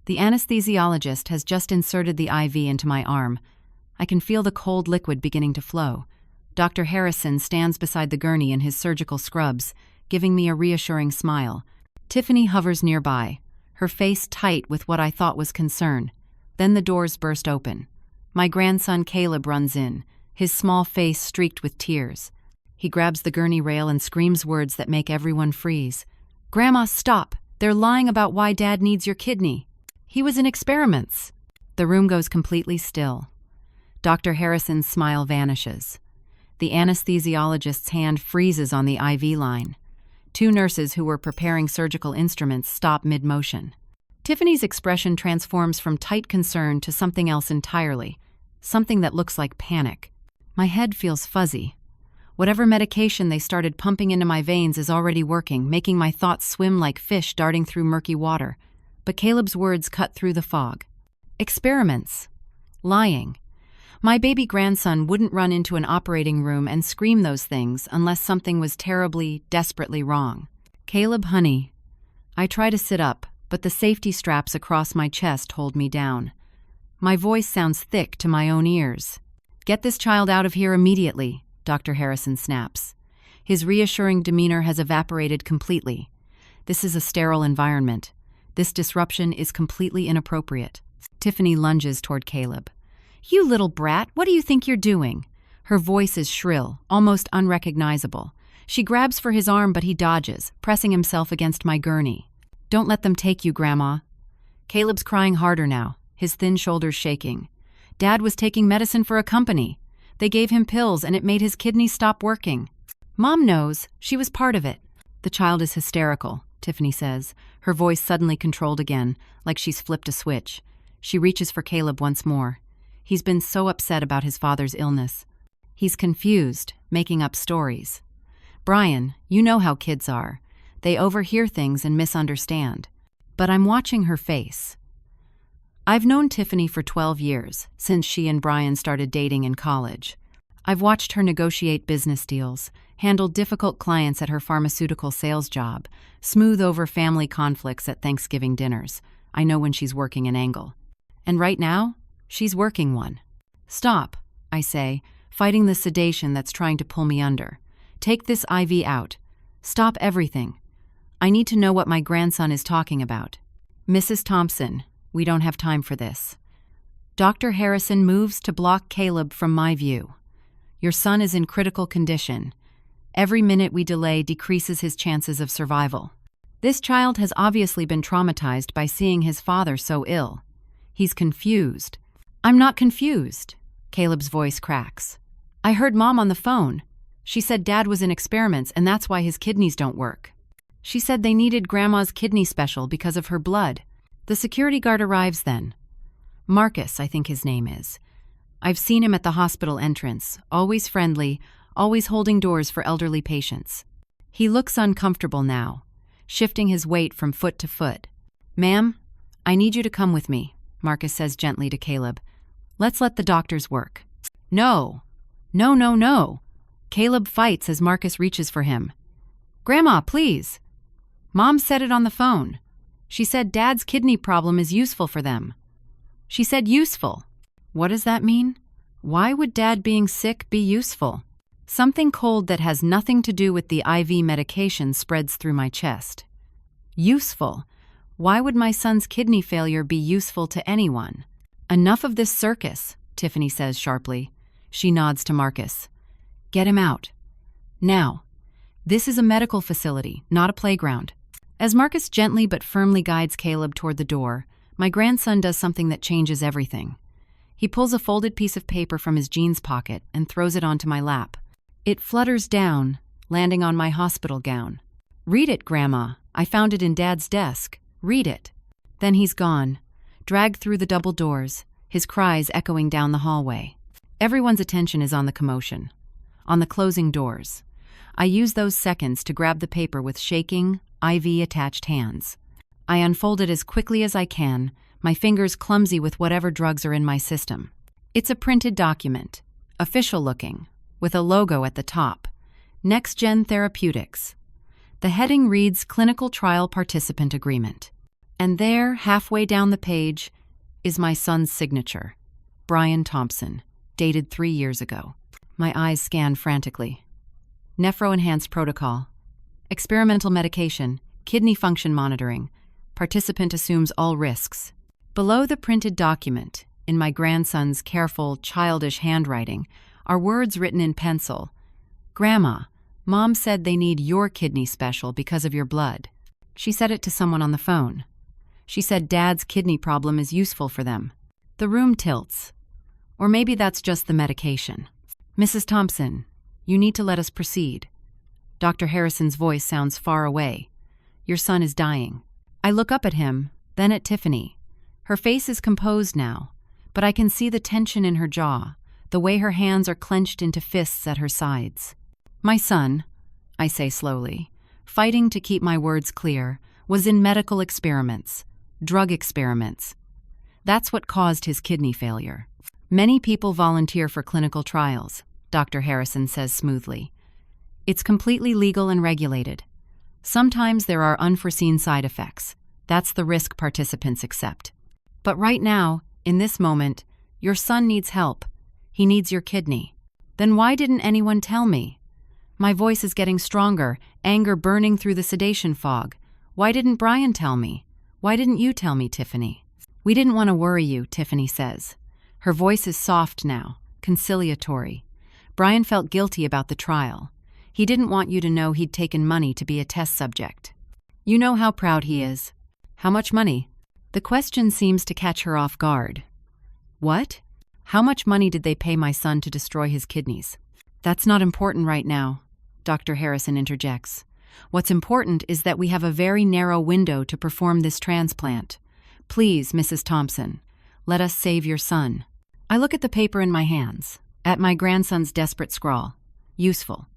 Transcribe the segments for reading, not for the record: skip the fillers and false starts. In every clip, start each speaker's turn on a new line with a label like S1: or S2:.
S1: The anesthesiologist has just inserted the IV into my arm. I can feel the cold liquid beginning to flow. Dr. Harrison stands beside the gurney in his surgical scrubs, giving me a reassuring smile. Tiffany hovers nearby, her face tight with what I thought was concern. Then the doors burst open. My grandson Caleb runs in, his small face streaked with tears. He grabs the gurney rail and screams words that make everyone freeze. "Grandma, stop! They're lying about why Dad needs your kidney. He was in experiments." The room goes completely still. Dr. Harrison's smile vanishes. The anesthesiologist's hand freezes on the IV line. Two nurses who were preparing surgical instruments stop mid-motion. Tiffany's expression transforms from tight concern to something else entirely, something that looks like panic. My head feels fuzzy. Whatever medication they started pumping into my veins is already working, making my thoughts swim like fish darting through murky water. But Caleb's words cut through the fog. Experiments. Lying. My baby grandson wouldn't run into an operating room and scream those things unless something was terribly, desperately wrong. "Caleb, honey." I try to sit up, but the safety straps across my chest hold me down. My voice sounds thick to my own ears. "Get this child out of here immediately," Dr. Harrison snaps. His reassuring demeanor has evaporated completely. This is a sterile environment. This disruption is completely inappropriate. Tiffany lunges toward Caleb. "You little brat, what do you think you're doing?" Her voice is shrill, almost unrecognizable. She grabs for his arm, but he dodges, pressing himself against my gurney. "Don't let them take you, Grandma." Caleb's crying harder now, his thin shoulders shaking. "Dad was taking medicine for a company. They gave him pills and it made his kidneys stop working. Mom knows, she was part of it." "The child is hysterical," Tiffany says, her voice suddenly controlled again, like she's flipped a switch. She reaches for Caleb once more. He's been so upset about his father's illness. He's confused, making up stories. "Brian, you know how kids are. They overhear things and misunderstand." But I'm watching her face. I've known Tiffany for 12 years, since she and Brian started dating in college. I've watched her negotiate business deals, handle difficult clients at her pharmaceutical sales job, smooth over family conflicts at Thanksgiving dinners. I know when she's working an angle. And right now, she's working one. "Stop," I say, fighting the sedation that's trying to pull me under. "Take this IV out. Stop everything. I need to know what my grandson is talking about." "Mrs. Thompson, we don't have time for this." Dr. Harrison moves to block Caleb from my view. "Your son is in critical condition. Every minute we delay decreases his chances of survival. This child has obviously been traumatized by seeing his father so ill. He's confused." "I'm not confused," Caleb's voice cracks. "I heard Mom on the phone. She said Dad was in experiments and that's why his kidneys don't work. She said they needed Grandma's kidney special because of her blood." The security guard arrives then. Marcus, I think his name is. I've seen him at the hospital entrance, always friendly, always holding doors for elderly patients. He looks uncomfortable now, shifting his weight from foot to foot. "Ma'am, I need you to come with me," Marcus says gently to Caleb. "Let's let the doctors work." "No. No, no, no." Caleb fights as Marcus reaches for him. "Grandma, please." "Mom said it on the phone. She said Dad's kidney problem is useful for them." She said useful. What does that mean? Why would Dad being sick be useful? Something cold that has nothing to do with the IV medication spreads through my chest. Useful? Why would my son's kidney failure be useful to anyone? "Enough of this circus," Tiffany says sharply. She nods to Marcus. "Get him out. Now. This is a medical facility, not a playground." As Marcus gently but firmly guides Caleb toward the door, my grandson does something that changes everything. He pulls a folded piece of paper from his jeans pocket and throws it onto my lap. It flutters down, landing on my hospital gown. "Read it, Grandma. I found it in Dad's desk. Read it." Then he's gone, dragged through the double doors, his cries echoing down the hallway. Everyone's attention is on the commotion, on the closing doors. I use those seconds to grab the paper with shaking, IV-attached hands. I unfold it as quickly as I can, my fingers clumsy with whatever drugs are in my system. It's a printed document, official-looking, with a logo at the top. Next Gen Therapeutics. The heading reads Clinical Trial Participant Agreement. And there, halfway down the page, is my son's signature. Brian Thompson, dated 3 years ago. My eyes scan frantically. Nephro-enhanced protocol. Experimental medication. Kidney function monitoring. Participant assumes all risks. Below the printed document, in my grandson's careful, childish handwriting, are words written in pencil. Grandma, Mom said they need your kidney special because of your blood. She said it to someone on the phone. She said Dad's kidney problem is useful for them. The room tilts. Or maybe that's just the medication. Mrs. Thompson, you need to let us proceed. Dr. Harrison's voice sounds far away. Your son is dying. I look up at him, then at Tiffany. Her face is composed now, but I can see the tension in her jaw, the way her hands are clenched into fists at her sides. My son, I say slowly, fighting to keep my words clear, was in medical experiments, drug experiments. That's what caused his kidney failure. Many people volunteer for clinical trials, Dr. Harrison says smoothly. It's completely legal and regulated. Sometimes there are unforeseen side effects. That's the risk participants accept. But right now, in this moment, your son needs help. He needs your kidney. Then why didn't anyone tell me? My voice is getting stronger, anger burning through the sedation fog. Why didn't Brian tell me? Why didn't you tell me, Tiffany? We didn't want to worry you, Tiffany says. Her voice is soft now, conciliatory. Brian felt guilty about the trial. He didn't want you to know he'd taken money to be a test subject. You know how proud he is. How much money? The question seems to catch her off guard. What? How much money did they pay my son to destroy his kidneys? That's not important right now, Dr. Harrison interjects. What's important is that we have a very narrow window to perform this transplant. Please, Mrs. Thompson, let us save your son. I look at the paper in my hands, at my grandson's desperate scrawl. Useful.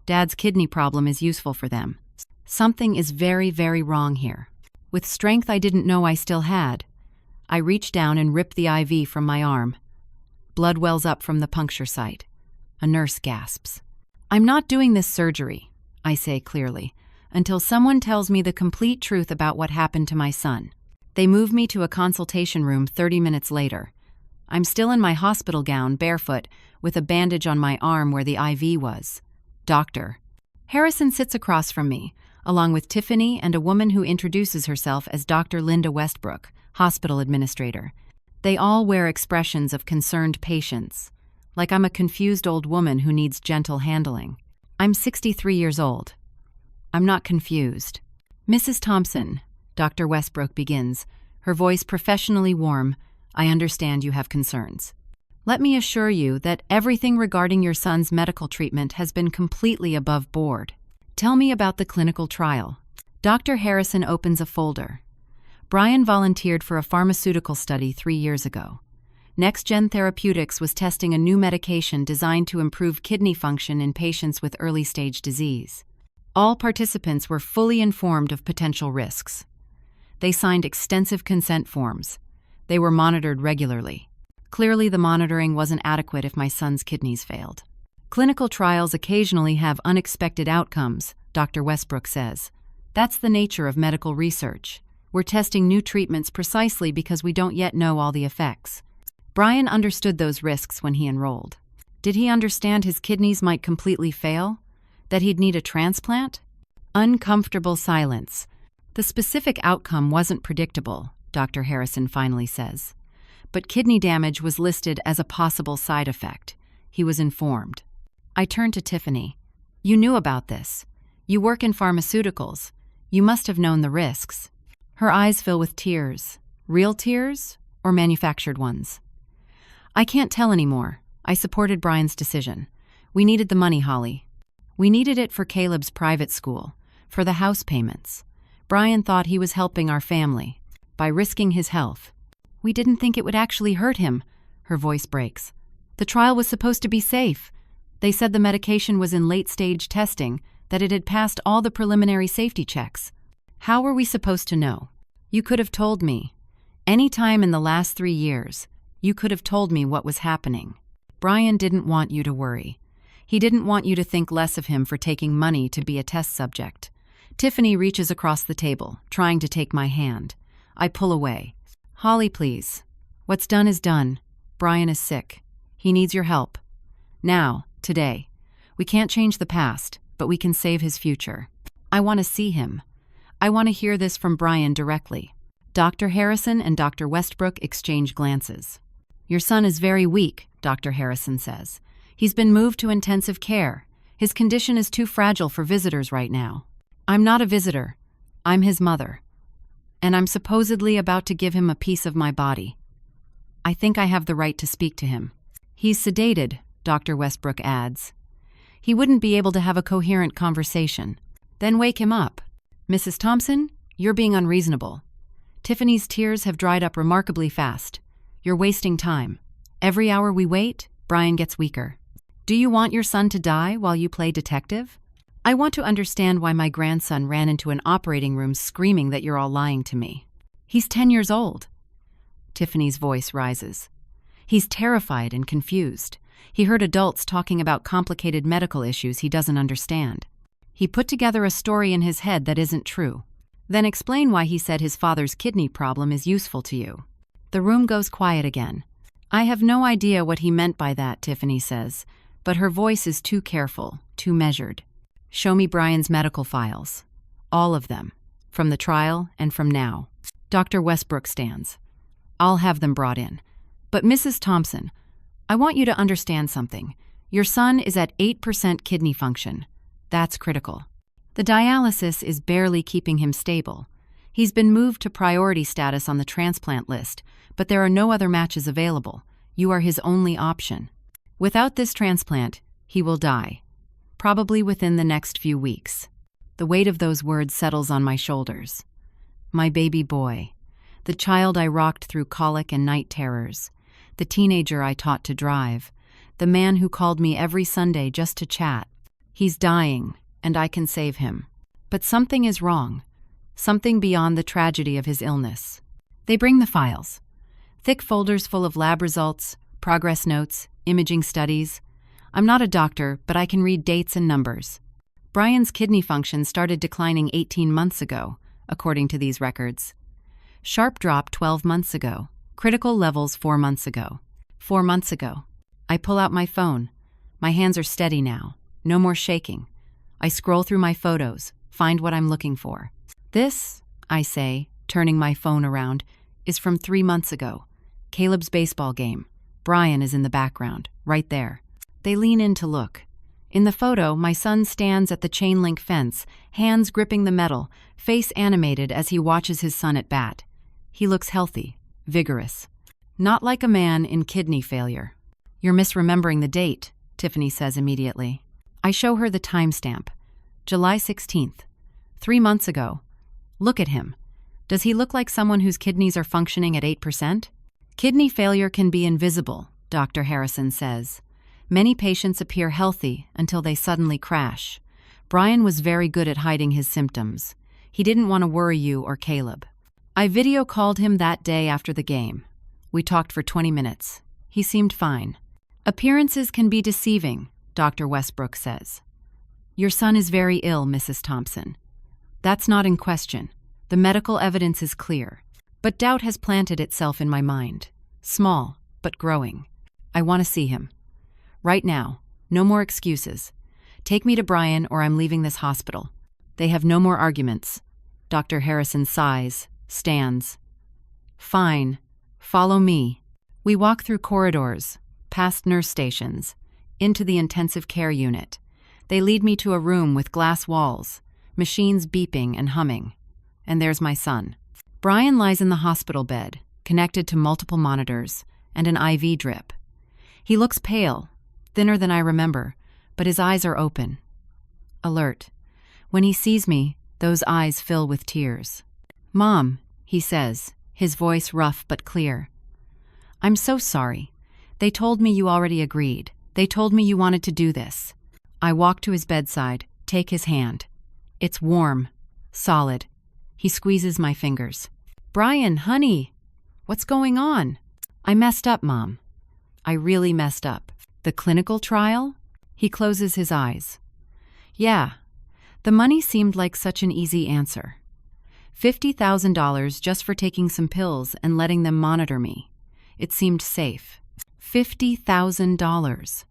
S1: Dad's kidney problem is useful for them. Something is very, very wrong here. With strength I didn't know I still had, I reach down and rip the IV from my arm. Blood wells up from the puncture site. A nurse gasps. I'm not doing this surgery, I say clearly, until someone tells me the complete truth about what happened to my son. They move me to a consultation room 30 minutes later. I'm still in my hospital gown, barefoot, with a bandage on my arm where the IV was. Doctor. Harrison sits across from me, along with Tiffany and a woman who introduces herself as Dr. Linda Westbrook, hospital administrator. They all wear expressions of concerned patience, like I'm a confused old woman who needs gentle handling. I'm 63 years old. I'm not confused. Mrs. Thompson, Dr. Westbrook begins, her voice professionally warm. I understand you have concerns. Let me assure you that everything regarding your son's medical treatment has been completely above board. Tell me about the clinical trial. Dr. Harrison opens a folder. Brian volunteered for a pharmaceutical study 3 years ago. NextGen Therapeutics was testing a new medication designed to improve kidney function in patients with early-stage disease. All participants were fully informed of potential risks. They signed extensive consent forms. They were monitored regularly. Clearly, the monitoring wasn't adequate if my son's kidneys failed. Clinical trials occasionally have unexpected outcomes, Dr. Westbrook says. That's the nature of medical research. We're testing new treatments precisely because we don't yet know all the effects. Brian understood those risks when he enrolled. Did he understand his kidneys might completely fail? That he'd need a transplant? Uncomfortable silence. The specific outcome wasn't predictable, Dr. Harrison finally says. But kidney damage was listed as a possible side effect. He was informed. I turned to Tiffany. You knew about this. You work in pharmaceuticals. You must have known the risks. Her eyes fill with tears. Real tears or manufactured ones? I can't tell anymore. I supported Brian's decision. We needed the money, Holly. We needed it for Caleb's private school, for the house payments. Brian thought he was helping our family by risking his health. We didn't think it would actually hurt him. Her voice breaks. The trial was supposed to be safe. They said the medication was in late-stage testing, that it had passed all the preliminary safety checks. How were we supposed to know? You could have told me. Any time in the last 3 years, you could have told me what was happening. Brian didn't want you to worry. He didn't want you to think less of him for taking money to be a test subject. Tiffany reaches across the table, trying to take my hand. I pull away. Holly, please. What's done is done. Brian is sick. He needs your help. Now, today. We can't change the past, but we can save his future. I want to see him. I want to hear this from Brian directly. Dr. Harrison and Dr. Westbrook exchange glances. Your son is very weak, Dr. Harrison says. He's been moved to intensive care. His condition is too fragile for visitors right now. I'm not a visitor. I'm his mother. And I'm supposedly about to give him a piece of my body. I think I have the right to speak to him. He's sedated, Dr. Westbrook adds. He wouldn't be able to have a coherent conversation. Then wake him up. Mrs. Thompson, you're being unreasonable. Tiffany's tears have dried up remarkably fast. You're wasting time. Every hour we wait, Brian gets weaker. Do you want your son to die while you play detective? I want to understand why my grandson ran into an operating room screaming that you're all lying to me. He's 10 years old. Tiffany's voice rises. He's terrified and confused. He heard adults talking about complicated medical issues he doesn't understand. He put together a story in his head that isn't true. Then explain why he said his father's kidney problem is useful to you. The room goes quiet again. I have no idea what he meant by that, Tiffany says, but her voice is too careful, too measured. Show me Brian's medical files. All of them. From the trial and from now. Dr. Westbrook stands. I'll have them brought in. But Mrs. Thompson, I want you to understand something. Your son is at 8% kidney function. That's critical. The dialysis is barely keeping him stable. He's been moved to priority status on the transplant list, but there are no other matches available. You are his only option. Without this transplant, he will die. Probably within the next few weeks. The weight of those words settles on my shoulders. My baby boy. The child I rocked through colic and night terrors. The teenager I taught to drive. The man who called me every Sunday just to chat. He's dying, and I can save him. But something is wrong. Something beyond the tragedy of his illness. They bring the files. Thick folders full of lab results, progress notes, imaging studies. I'm not a doctor, but I can read dates and numbers. Brian's kidney function started declining 18 months ago, according to these records. Sharp drop 12 months ago. Critical levels 4 months ago. 4 months ago. I pull out my phone. My hands are steady now. No more shaking. I scroll through my photos, find what I'm looking for. This, I say, turning my phone around, is from 3 months ago. Caleb's baseball game. Brian is in the background, right there. They lean in to look. In the photo, my son stands at the chain-link fence, hands gripping the metal, face animated as he watches his son at bat. He looks healthy, vigorous. Not like a man in kidney failure. You're misremembering the date, Tiffany says immediately. I show her the timestamp. July 16th. 3 months ago. Look at him. Does he look like someone whose kidneys are functioning at 8%? Kidney failure can be invisible, Dr. Harrison says. Many patients appear healthy until they suddenly crash. Brian was very good at hiding his symptoms. He didn't want to worry you or Caleb. I video called him that day after the game. We talked for 20 minutes. He seemed fine. Appearances can be deceiving, Dr. Westbrook says. Your son is very ill, Mrs. Thompson. That's not in question. The medical evidence is clear. But doubt has planted itself in my mind. Small, but growing. I want to see him. Right now. No more excuses. Take me to Brian or I'm leaving this hospital. They have no more arguments. Dr. Harrison sighs, stands. Fine. Follow me. We walk through corridors, past nurse stations, into the intensive care unit. They lead me to a room with glass walls, machines beeping and humming. And there's my son. Brian lies in the hospital bed, connected to multiple monitors, and an IV drip. He looks pale, thinner than I remember, but his eyes are open. Alert. When he sees me, those eyes fill with tears. Mom, he says, his voice rough but clear. I'm so sorry. They told me you already agreed. They told me you wanted to do this. I walk to his bedside, take his hand. It's warm, solid. He squeezes my fingers. Brian, honey, what's going on? I messed up, Mom. I really messed up. The clinical trial? He closes his eyes. Yeah, the money seemed like such an easy answer. $50,000 just for taking some pills and letting them monitor me. It seemed safe. $50,000.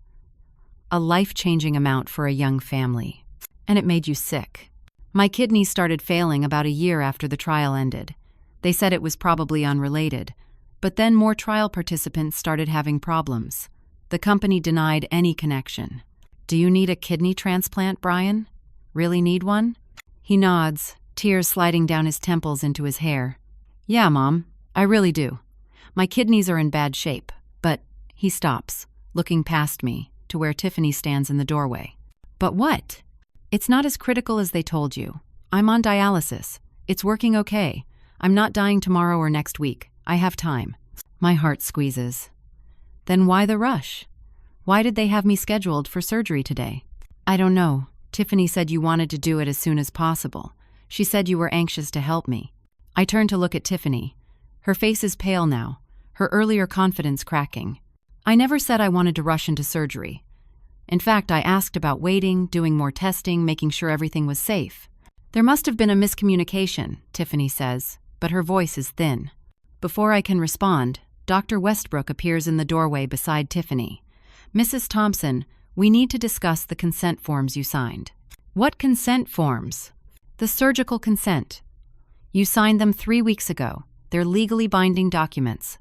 S1: A life-changing amount for a young family. And it made you sick. My kidneys started failing about a year after the trial ended. They said it was probably unrelated. But then more trial participants started having problems. The company denied any connection. Do you need a kidney transplant, Brian? Really need one? He nods, tears sliding down his temples into his hair. Yeah, Mom, I really do. My kidneys are in bad shape, but he stops, looking past me, to where Tiffany stands in the doorway. But what? It's not as critical as they told you. I'm on dialysis. It's working okay. I'm not dying tomorrow or next week. I have time. My heart squeezes. Then why the rush? Why did they have me scheduled for surgery today? I don't know. Tiffany said you wanted to do it as soon as possible. She said you were anxious to help me. I turned to look at Tiffany. Her face is pale now, her earlier confidence cracking. I never said I wanted to rush into surgery. In fact, I asked about waiting, doing more testing, making sure everything was safe. There must have been a miscommunication, Tiffany says, but her voice is thin. Before I can respond, Dr. Westbrook appears in the doorway beside Tiffany. Mrs. Thompson, we need to discuss the consent forms you signed. What consent forms? The surgical consent. You signed them 3 weeks ago. They're legally binding documents.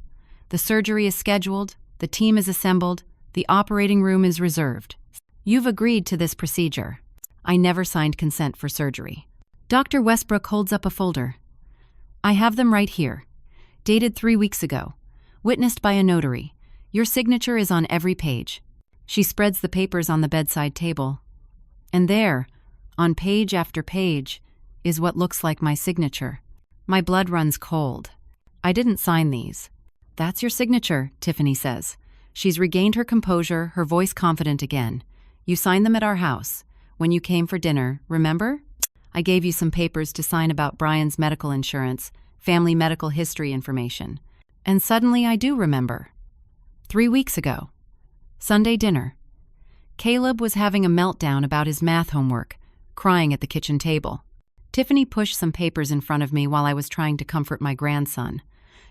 S1: The surgery is scheduled, the team is assembled, the operating room is reserved. You've agreed to this procedure. I never signed consent for surgery. Dr. Westbrook holds up a folder. I have them right here. Dated 3 weeks ago. Witnessed by a notary. Your signature is on every page. She spreads the papers on the bedside table. And there, on page after page, is what looks like my signature. My blood runs cold. I didn't sign these. That's your signature, Tiffany says. She's regained her composure, her voice confident again. You signed them at our house, when you came for dinner, remember? I gave you some papers to sign about Brian's medical insurance, family medical history information. And suddenly I do remember. 3 weeks ago. Sunday dinner. Caleb was having a meltdown about his math homework, crying at the kitchen table. Tiffany pushed some papers in front of me while I was trying to comfort my grandson.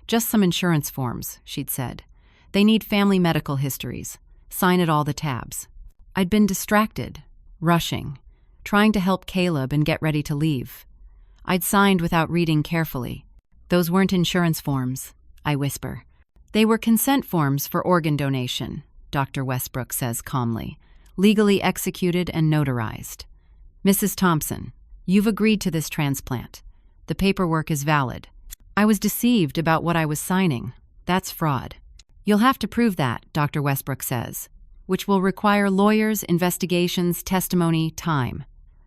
S1: Just some insurance forms, she'd said. They need family medical histories. Sign at all the tabs. I'd been distracted, rushing, trying to help Caleb and get ready to leave. I'd signed without reading carefully. Those weren't insurance forms, I whisper. They were consent forms for organ donation, Dr. Westbrook says calmly, legally executed and notarized. Mrs. Thompson, you've agreed to this transplant. The paperwork is valid. I was deceived about what I was signing. That's fraud. You'll have to prove that, Dr. Westbrook says, which will require lawyers, investigations, testimony, time.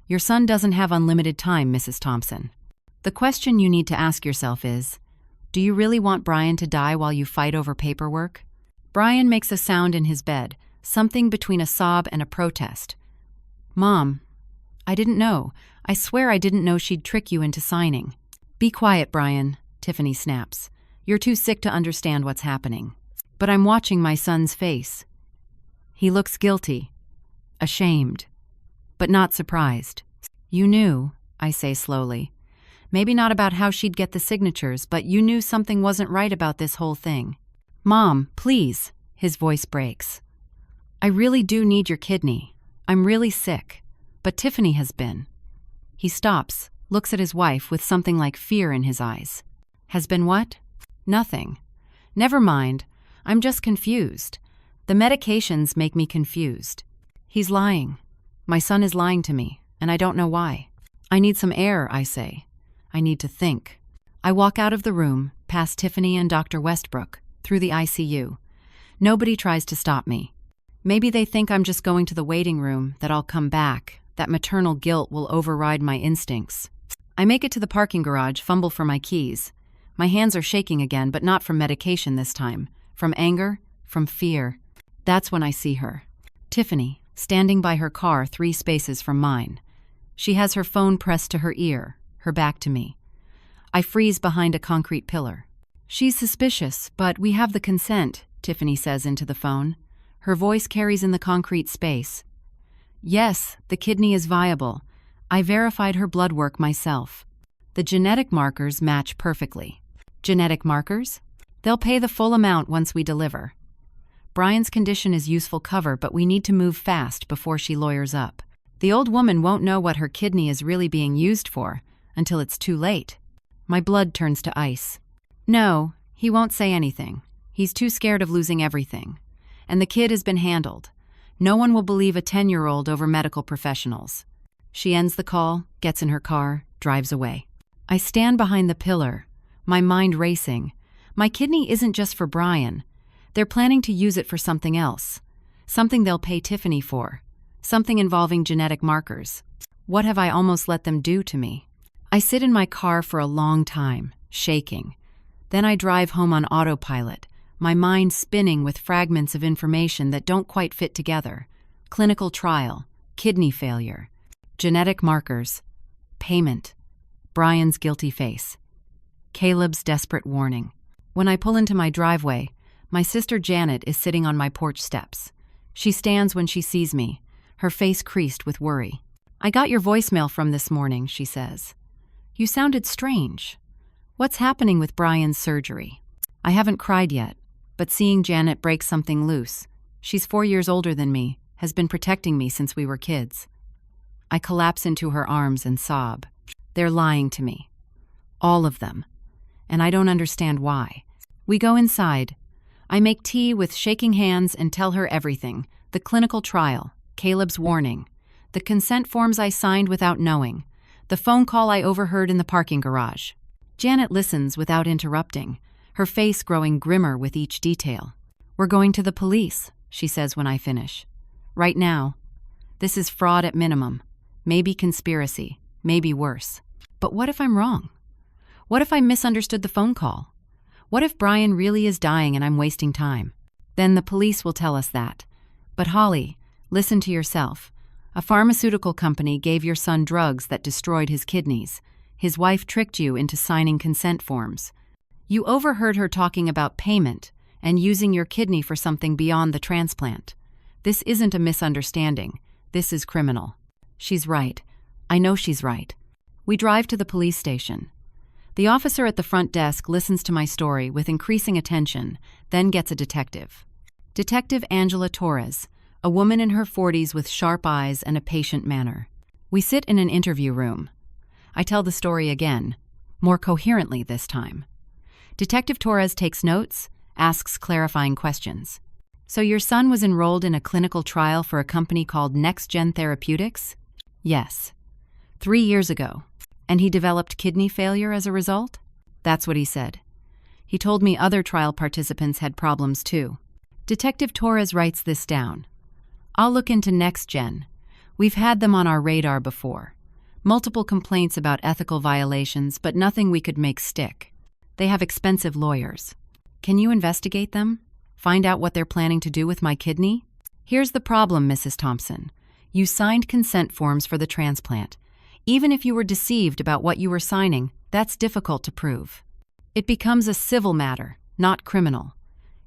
S1: Your son doesn't have unlimited time, Mrs. Thompson. The question you need to ask yourself is, do you really want Brian to die while you fight over paperwork? Brian makes a sound in his bed, something between a sob and a protest. Mom, I didn't know. I swear I didn't know she'd trick you into signing. Be quiet, Brian, Tiffany snaps. You're too sick to understand what's happening. But I'm watching my son's face. He looks guilty, ashamed, but not surprised. You knew, I say slowly. Maybe not about how she'd get the signatures, but you knew something wasn't right about this whole thing. Mom, please, his voice breaks. I really do need your kidney. I'm really sick, but Tiffany has been. He stops, looks at his wife with something like fear in his eyes. Has been what? Nothing. Never mind. I'm just confused. The medications make me confused. He's lying. My son is lying to me, and I don't know why. I need some air, I say. I need to think. I walk out of the room, past Tiffany and Dr. Westbrook, through the ICU. Nobody tries to stop me. Maybe they think I'm just going to the waiting room, that I'll come back, that maternal guilt will override my instincts. I make it to the parking garage, fumble for my keys. My hands are shaking again, but not from medication this time. From anger, from fear. That's when I see her. Tiffany, standing by her car 3 spaces from mine. She has her phone pressed to her ear, her back to me. I freeze behind a concrete pillar. She's suspicious, but we have the consent, Tiffany says into the phone. Her voice carries in the concrete space. Yes, the kidney is viable. I verified her blood work myself. The genetic markers match perfectly. Genetic markers? They'll pay the full amount once we deliver. Brian's condition is useful cover, but we need to move fast before she lawyers up. The old woman won't know what her kidney is really being used for until it's too late. My blood turns to ice. No, he won't say anything. He's too scared of losing everything. And the kid has been handled. No one will believe a 10-year-old over medical professionals. She ends the call, gets in her car, drives away. I stand behind the pillar, my mind racing. My kidney isn't just for Brian. They're planning to use it for something else. Something they'll pay Tiffany for. Something involving genetic markers. What have I almost let them do to me? I sit in my car for a long time, shaking. Then I drive home on autopilot, my mind spinning with fragments of information that don't quite fit together. Clinical trial, kidney failure, genetic markers, payment, Brian's guilty face, Caleb's desperate warning. When I pull into my driveway, my sister Janet is sitting on my porch steps. She stands when she sees me, her face creased with worry. "I got your voicemail from this morning," she says. "You sounded strange. What's happening with Brian's surgery?" I haven't cried yet, but seeing Janet break something loose, she's 4 years older than me, has been protecting me since we were kids. I collapse into her arms and sob. They're lying to me. All of them. And I don't understand why. We go inside. I make tea with shaking hands and tell her everything. The clinical trial, Caleb's warning, the consent forms I signed without knowing, the phone call I overheard in the parking garage. Janet listens without interrupting, her face growing grimmer with each detail. "We're going to the police," she says when I finish. "Right now. This is fraud at minimum. Maybe conspiracy. Maybe worse. But what if I'm wrong? What if I misunderstood the phone call? What if Brian really is dying and I'm wasting time? Then the police will tell us that. But Holly, listen to yourself. A pharmaceutical company gave your son drugs that destroyed his kidneys. His wife tricked you into signing consent forms. You overheard her talking about payment and using your kidney for something beyond the transplant. This isn't a misunderstanding. This is criminal." She's right. I know she's right. We drive to the police station. The officer at the front desk listens to my story with increasing attention, then gets a detective. Detective Angela Torres, a woman in her 40s with sharp eyes and a patient manner. We sit in an interview room. I tell the story again, more coherently this time. Detective Torres takes notes, asks clarifying questions. "So your son was enrolled in a clinical trial for a company called Next Gen Therapeutics?" "Yes. 3 years ago. And he developed kidney failure as a result?" "That's what he said. He told me other trial participants had problems too." Detective Torres writes this down. "I'll look into Next Gen. We've had them on our radar before. Multiple complaints about ethical violations, but nothing we could make stick. They have expensive lawyers. Can you investigate them? Find out what they're planning to do with my kidney?" "Here's the problem, Mrs. Thompson. You signed consent forms for the transplant. Even if you were deceived about what you were signing, that's difficult to prove. It becomes a civil matter, not criminal.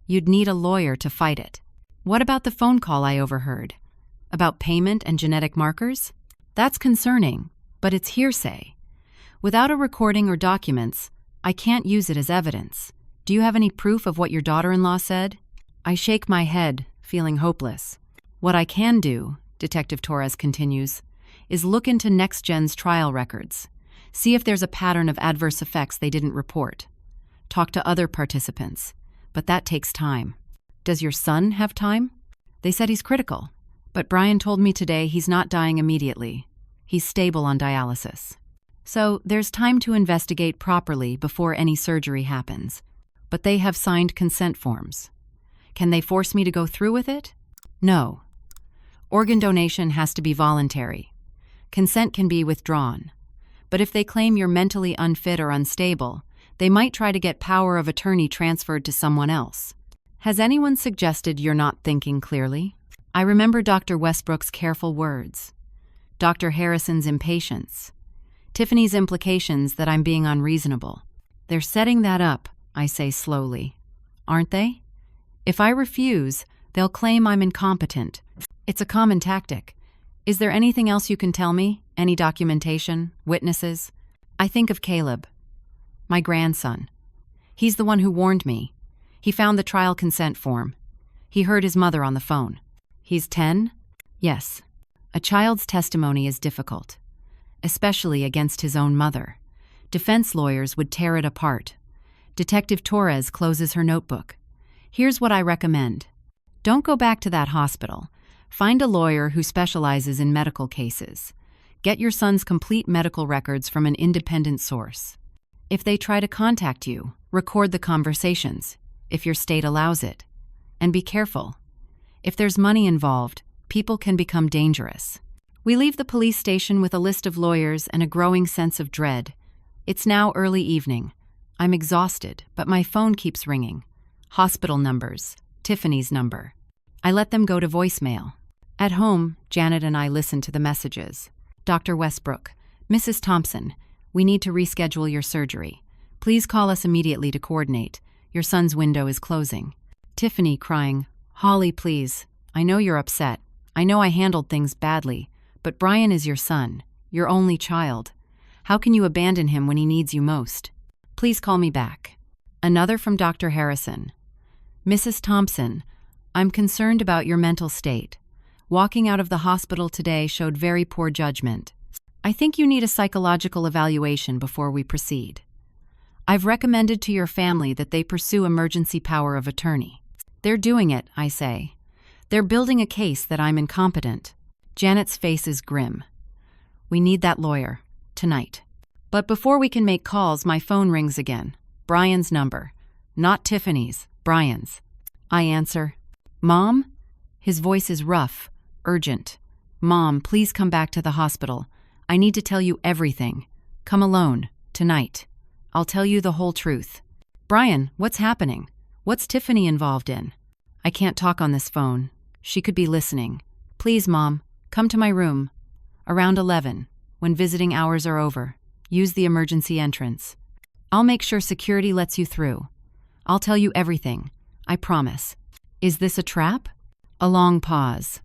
S1: You'd need a lawyer to fight it." "What about the phone call I overheard? About payment and genetic markers?" "That's concerning, but it's hearsay. Without a recording or documents, I can't use it as evidence. Do you have any proof of what your daughter-in-law said?" I shake my head, feeling hopeless. "What I can do," Detective Torres continues, "is look into Next Gen's trial records. See if there's a pattern of adverse effects they didn't report. Talk to other participants. But that takes time." "Does your son have time?" "They said he's critical. But Brian told me today he's not dying immediately. He's stable on dialysis. So there's time to investigate properly before any surgery happens. But they have signed consent forms. Can they force me to go through with it? No. Organ donation has to be voluntary. Consent can be withdrawn. But if they claim you're mentally unfit or unstable, they might try to get power of attorney transferred to someone else. Has anyone suggested you're not thinking clearly?" I remember Dr. Westbrook's careful words, Dr. Harrison's impatience, Tiffany's implications that I'm being unreasonable. "They're setting that up," I say slowly. "Aren't they? If I refuse, they'll claim I'm incompetent. It's a common tactic. Is there anything else you can tell me? Any documentation? Witnesses?" I think of Caleb, my grandson. He's the one who warned me. He found the trial consent form. He heard his mother on the phone. He's 10? Yes. A child's testimony is difficult, especially against his own mother. Defense lawyers would tear it apart. Detective Torres closes her notebook. Here's what I recommend. Don't go back to that hospital. Find a lawyer who specializes in medical cases. Get your son's complete medical records from an independent source. If they try to contact you, record the conversations, if your state allows it. And be careful. If there's money involved, people can become dangerous. We leave the police station with a list of lawyers and a growing sense of dread. It's now early evening. I'm exhausted, but my phone keeps ringing. Hospital numbers, Tiffany's number. I let them go to voicemail. At home, Janet and I listen to the messages. Dr. Westbrook, Mrs. Thompson, we need to reschedule your surgery. Please call us immediately to coordinate. Your son's window is closing. Tiffany crying, Holly, please. I know you're upset. I know I handled things badly, but Brian is your son, your only child. How can you abandon him when he needs you most? Please call me back. Another from Dr. Harrison. Mrs. Thompson, I'm concerned about your mental state. Walking out of the hospital today showed very poor judgment. I think you need a psychological evaluation before we proceed. I've recommended to your family that they pursue emergency power of attorney. They're doing it, I say. They're building a case that I'm incompetent. Janet's face is grim. We need that lawyer. Tonight. But before we can make calls, my phone rings again. Brian's number. Not Tiffany's, Brian's. I answer. Mom? His voice is rough, urgent. Mom, please come back to the hospital. I need to tell you everything. Come alone, tonight. I'll tell you the whole truth. Brian, what's happening? What's Tiffany involved in? I can't talk on this phone. She could be listening. Please, Mom, come to my room. Around 11. When visiting hours are over, use the emergency entrance. I'll make sure security lets you through. I'll tell you everything. I promise. Is this a trap? A long pause.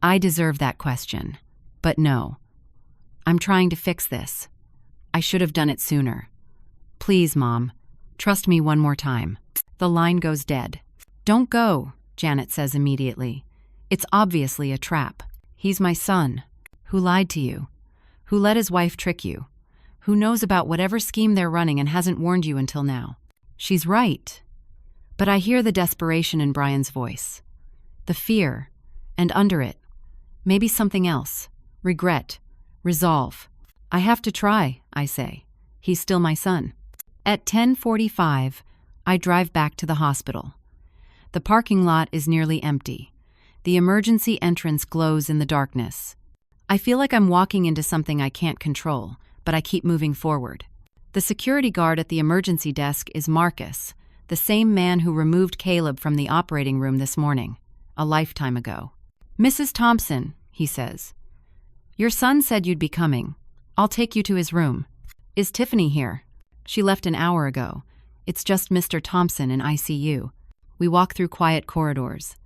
S1: I deserve that question. But no. I'm trying to fix this. I should have done it sooner. Please, Mom. Trust me one more time. The line goes dead. Don't go, Janet says immediately. It's obviously a trap. He's my son. Who lied to you? Who let his wife trick you? Who knows about whatever scheme they're running and hasn't warned you until now? She's right. But I hear the desperation in Brian's voice. The fear. And under it, maybe something else. Regret. Resolve. I have to try, I say. He's still my son. At 10:45, I drive back to the hospital. The parking lot is nearly empty. The emergency entrance glows in the darkness. I feel like I'm walking into something I can't control, but I keep moving forward. The security guard at the emergency desk is Marcus, the same man who removed Caleb from the operating room this morning, a lifetime ago. Mrs. Thompson, he says. Your son said you'd be coming. I'll take you to his room. Is Tiffany here? She left an hour ago. It's just Mr. Thompson in ICU. We walk through quiet corridors.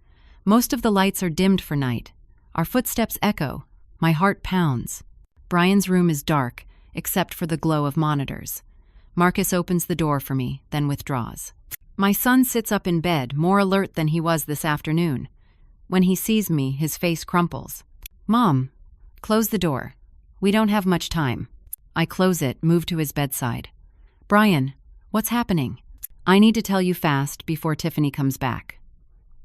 S1: Most of the lights are dimmed for night. Our footsteps echo. My heart pounds. Brian's room is dark, except for the glow of monitors. Marcus opens the door for me, then withdraws. My son sits up in bed, more alert than he was this afternoon. When he sees me, his face crumples. Mom, close the door. We don't have much time. I close it, move to his bedside. Brian, what's happening? I need to tell you fast before Tiffany comes back.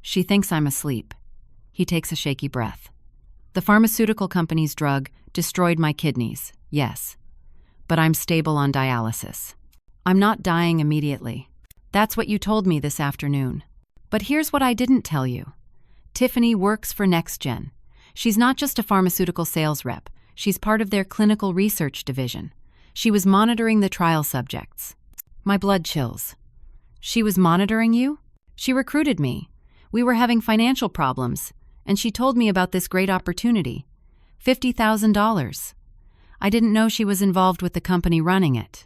S1: She thinks I'm asleep. He takes a shaky breath. The pharmaceutical company's drug destroyed my kidneys, yes. But I'm stable on dialysis. I'm not dying immediately. That's what you told me this afternoon. But here's what I didn't tell you. Tiffany works for NextGen. She's not just a pharmaceutical sales rep. She's part of their clinical research division. She was monitoring the trial subjects. My blood chills. She was monitoring you? She recruited me. We were having financial problems, and she told me about this great opportunity. $50,000. I didn't know she was involved with the company running it.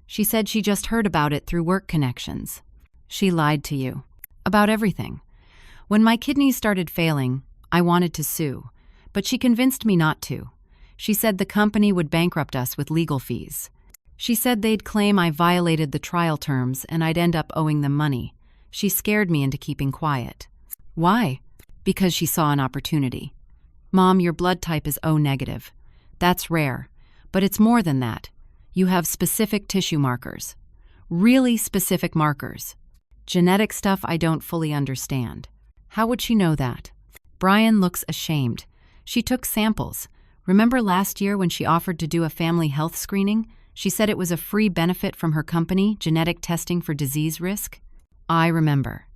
S1: She said she just heard about it through work connections. She lied to you. About everything. When my kidneys started failing, I wanted to sue, but she convinced me not to. She said the company would bankrupt us with legal fees. She said they'd claim I violated the trial terms and I'd end up owing them money. She scared me into keeping quiet. Why? Because she saw an opportunity. Mom, your blood type is O negative. That's rare. But it's more than that. You have specific tissue markers. Really specific markers. Genetic stuff I don't fully understand. How would she know that? Brian looks ashamed. She took samples. Remember last year when she offered to do a family health screening? She said it was a free benefit from her company, genetic testing for disease risk? I remember.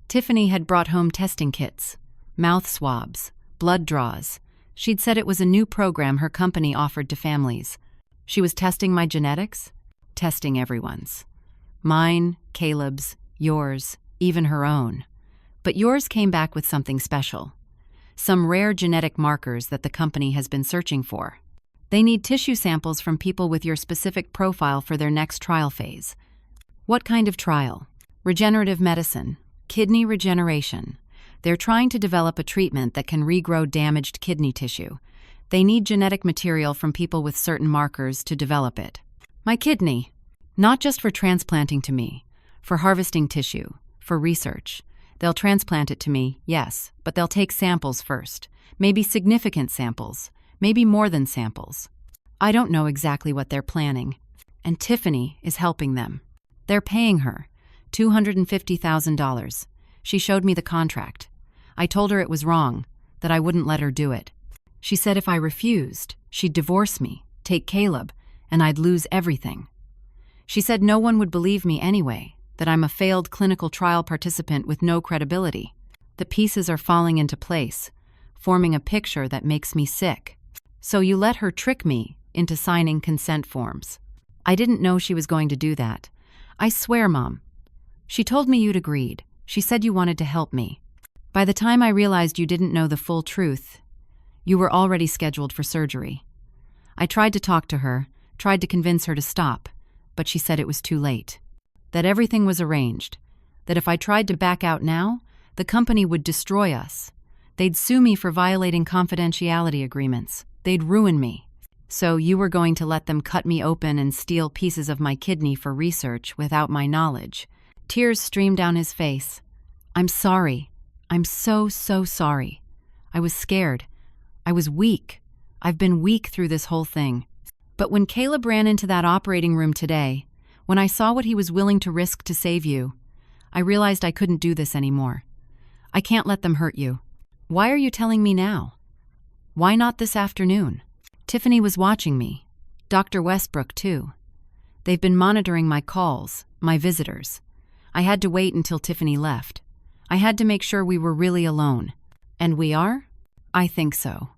S1: Tiffany had brought home testing kits, mouth swabs, blood draws. She'd said it was a new program her company offered to families. She was testing my genetics? Testing everyone's. Mine, Caleb's, yours, even her own. But yours came back with something special. Some rare genetic markers that the company has been searching for. They need tissue samples from people with your specific profile for their next trial phase. What kind of trial? Regenerative medicine, kidney regeneration. They're trying to develop a treatment that can regrow damaged kidney tissue. They need genetic material from people with certain markers to develop it. My kidney. Not just for transplanting to me, for harvesting tissue, for research. They'll transplant it to me, yes, but they'll take samples first. Maybe significant samples. Maybe more than samples. I don't know exactly what they're planning. And Tiffany is helping them. They're paying her $250,000. She showed me the contract. I told her it was wrong, that I wouldn't let her do it. She said if I refused, she'd divorce me, take Caleb, and I'd lose everything. She said no one would believe me anyway, that I'm a failed clinical trial participant with no credibility. The pieces are falling into place, forming a picture that makes me sick. So you let her trick me into signing consent forms. I didn't know she was going to do that. I swear, Mom. She told me you'd agreed. She said you wanted to help me. By the time I realized you didn't know the full truth, you were already scheduled for surgery. I tried to talk to her, tried to convince her to stop, but she said it was too late. That everything was arranged. That if I tried to back out now, the company would destroy us. They'd sue me for violating confidentiality agreements. They'd ruin me. So you were going to let them cut me open and steal pieces of my kidney for research without my knowledge. Tears streamed down his face. I'm sorry. I'm so sorry. I was scared. I was weak. I've been weak through this whole thing. But when Caleb ran into that operating room today, when I saw what he was willing to risk to save you, I realized I couldn't do this anymore. I can't let them hurt you. Why are you telling me now? Why not this afternoon? Tiffany was watching me. Dr. Westbrook, too. They've been monitoring my calls, my visitors. I had to wait until Tiffany left. I had to make sure we were really alone. And we are? I think so.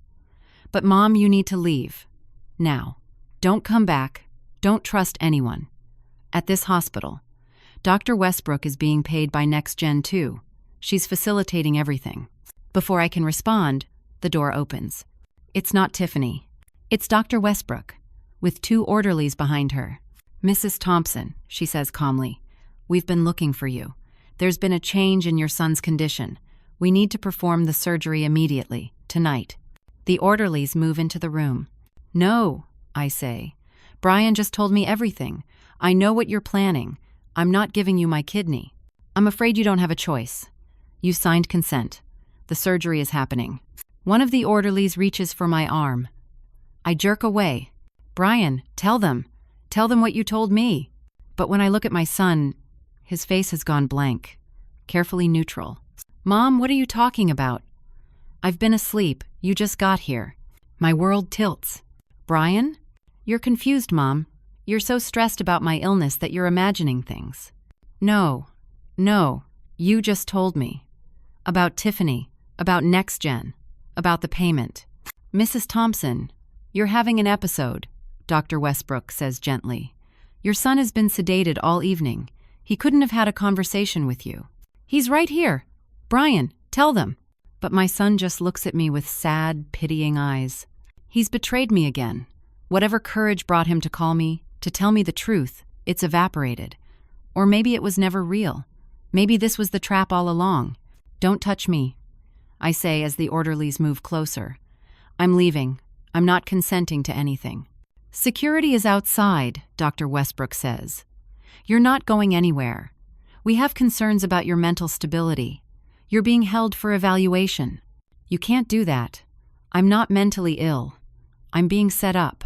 S1: But Mom, you need to leave. Now. Don't come back. Don't trust anyone. At this hospital. Dr. Westbrook is being paid by NextGen too. She's facilitating everything. Before I can respond, the door opens. It's not Tiffany. It's Dr. Westbrook, with 2 orderlies behind her. Mrs. Thompson, she says calmly, we've been looking for you. There's been a change in your son's condition. We need to perform the surgery immediately, tonight. The orderlies move into the room. No, I say. Brian just told me everything. I know what you're planning. I'm not giving you my kidney. I'm afraid you don't have a choice. You signed consent. The surgery is happening. One of the orderlies reaches for my arm. I jerk away. Brian, tell them. Tell them what you told me. But when I look at my son, his face has gone blank, carefully neutral. Mom, what are you talking about? I've been asleep. You just got here. My world tilts. Brian? You're confused, Mom. You're so stressed about my illness that you're imagining things. No. You just told me. About Tiffany. About NextGen. About the payment. Mrs. Thompson, you're having an episode, Dr. Westbrook says gently. Your son has been sedated all evening. He couldn't have had a conversation with you. He's right here. Brian, tell them. But my son just looks at me with sad, pitying eyes. He's betrayed me again. Whatever courage brought him to call me, to tell me the truth, it's evaporated. Or maybe it was never real. Maybe this was the trap all along. Don't touch me, I say as the orderlies move closer. I'm leaving. I'm not consenting to anything. "Security is outside," Dr. Westbrook says. "You're not going anywhere. We have concerns about your mental stability. You're being held for evaluation." "You can't do that. I'm not mentally ill. I'm being set up."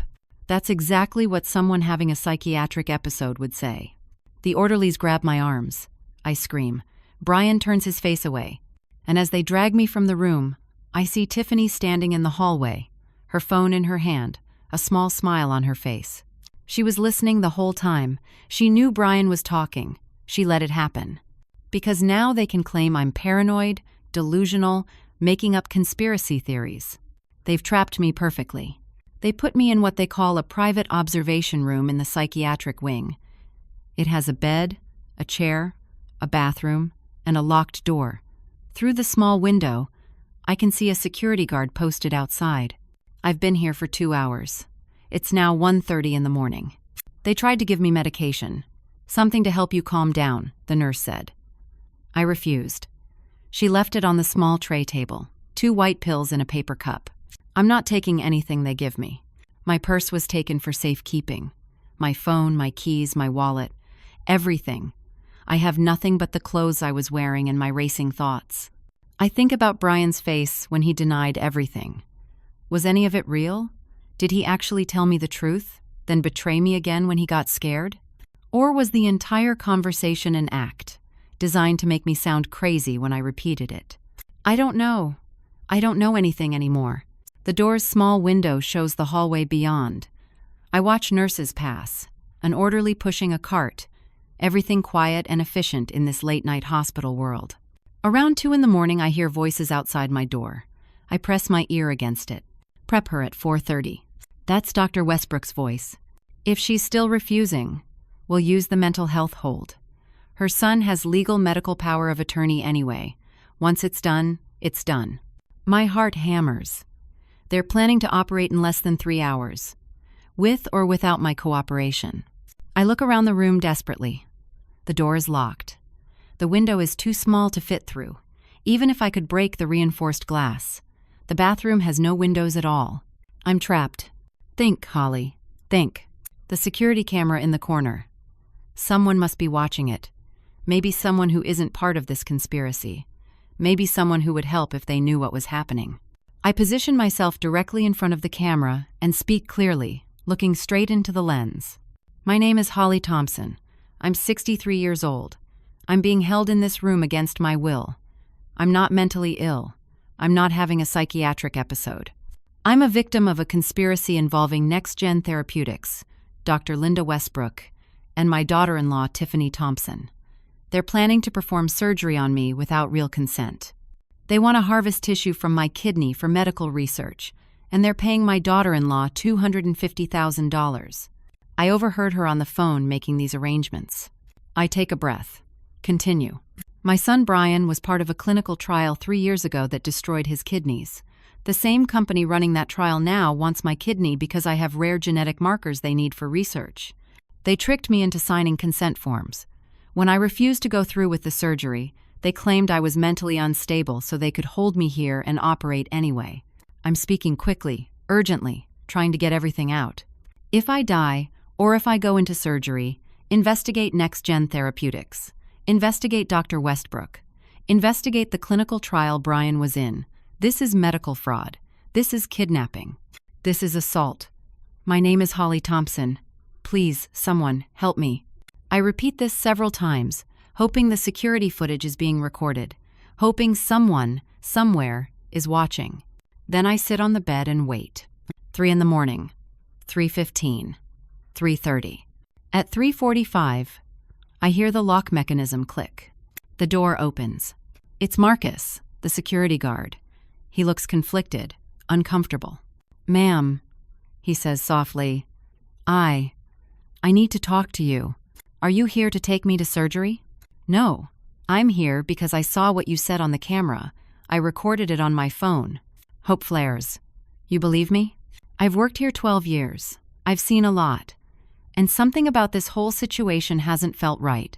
S1: That's exactly what someone having a psychiatric episode would say. The orderlies grab my arms. I scream. Brian turns his face away. And as they drag me from the room, I see Tiffany standing in the hallway, her phone in her hand, a small smile on her face. She was listening the whole time. She knew Brian was talking. She let it happen. Because now they can claim I'm paranoid, delusional, making up conspiracy theories. They've trapped me perfectly. They put me in what they call a private observation room in the psychiatric wing. It has a bed, a chair, a bathroom, and a locked door. Through the small window, I can see a security guard posted outside. I've been here for 2 hours. It's now 1:30 in the morning. They tried to give me medication. "Something to help you calm down," the nurse said. I refused. She left it on the small tray table, 2 white pills in a paper cup. I'm not taking anything they give me. My purse was taken for safekeeping. My phone, my keys, my wallet, everything. I have nothing but the clothes I was wearing and my racing thoughts. I think about Brian's face when he denied everything. Was any of it real? Did he actually tell me the truth, then betray me again when he got scared? Or was the entire conversation an act, designed to make me sound crazy when I repeated it? I don't know. I don't know anything anymore. The door's small window shows the hallway beyond. I watch nurses pass, an orderly pushing a cart, everything quiet and efficient in this late-night hospital world. Around 2 in the morning, I hear voices outside my door. I press my ear against it. "Prep her at 4:30. That's Dr. Westbrook's voice. If she's still refusing, we'll use the mental health hold. Her son has legal medical power of attorney anyway. Once it's done, it's done. My heart hammers. They're planning to operate in less than 3 hours, with or without my cooperation. I look around the room desperately. The door is locked. The window is too small to fit through, even if I could break the reinforced glass. The bathroom has no windows at all. I'm trapped. Think, Holly. Think. The security camera in the corner. Someone must be watching it. Maybe someone who isn't part of this conspiracy. Maybe someone who would help if they knew what was happening. I position myself directly in front of the camera and speak clearly, looking straight into the lens. My name is Holly Thompson. I'm 63 years old. I'm being held in this room against my will. I'm not mentally ill. I'm not having a psychiatric episode. I'm a victim of a conspiracy involving next-gen therapeutics, Dr. Linda Westbrook, and my daughter-in-law, Tiffany Thompson. They're planning to perform surgery on me without real consent. They want to harvest tissue from my kidney for medical research, and they're paying my daughter-in-law $250,000. I overheard her on the phone making these arrangements. I take a breath. Continue. My son Brian was part of a clinical trial 3 years ago that destroyed his kidneys. The same company running that trial now wants my kidney because I have rare genetic markers they need for research. They tricked me into signing consent forms. When I refused to go through with the surgery, they claimed I was mentally unstable so they could hold me here and operate anyway. I'm speaking quickly, urgently, trying to get everything out. If I die, or if I go into surgery, investigate next-gen therapeutics. Investigate Dr. Westbrook. Investigate the clinical trial Brian was in. This is medical fraud. This is kidnapping. This is assault. My name is Holly Thompson. Please, someone, help me. I repeat this several times, hoping the security footage is being recorded, hoping someone, somewhere, is watching. Then I sit on the bed and wait. 3 in the morning, 3:15, 3:30. At 3:45, I hear the lock mechanism click. The door opens. It's Marcus, the security guard. He looks conflicted, uncomfortable. "Ma'am," he says softly, I need to talk to you. Are you here to take me to surgery?" "No, I'm here because I saw what you said on the camera. I recorded it on my phone." Hope flares. "You believe me? I've worked here 12 years. I've seen a lot. And something about this whole situation hasn't felt right.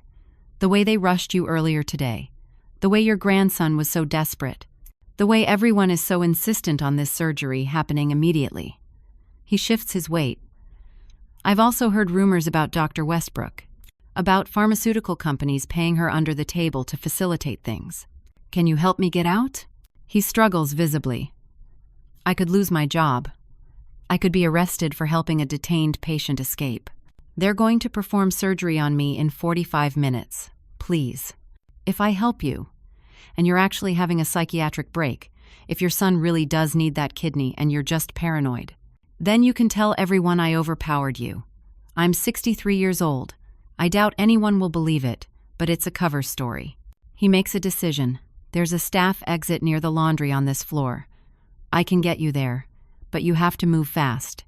S1: The way they rushed you earlier today. The way your grandson was so desperate. The way everyone is so insistent on this surgery happening immediately." He shifts his weight. I've also heard rumors about Dr. Westbrook, about pharmaceutical companies paying her under the table to facilitate things. Can you help me get out? He struggles visibly. I could lose my job. I could be arrested for helping a detained patient escape. They're going to perform surgery on me in 45 minutes. Please. If I help you, and you're actually having a psychiatric break, if your son really does need that kidney and you're just paranoid, then you can tell everyone I overpowered you. I'm 63 years old. I doubt anyone will believe it, but it's a cover story. He makes a decision. There's a staff exit near the laundry on this floor. I can get you there, but you have to move fast.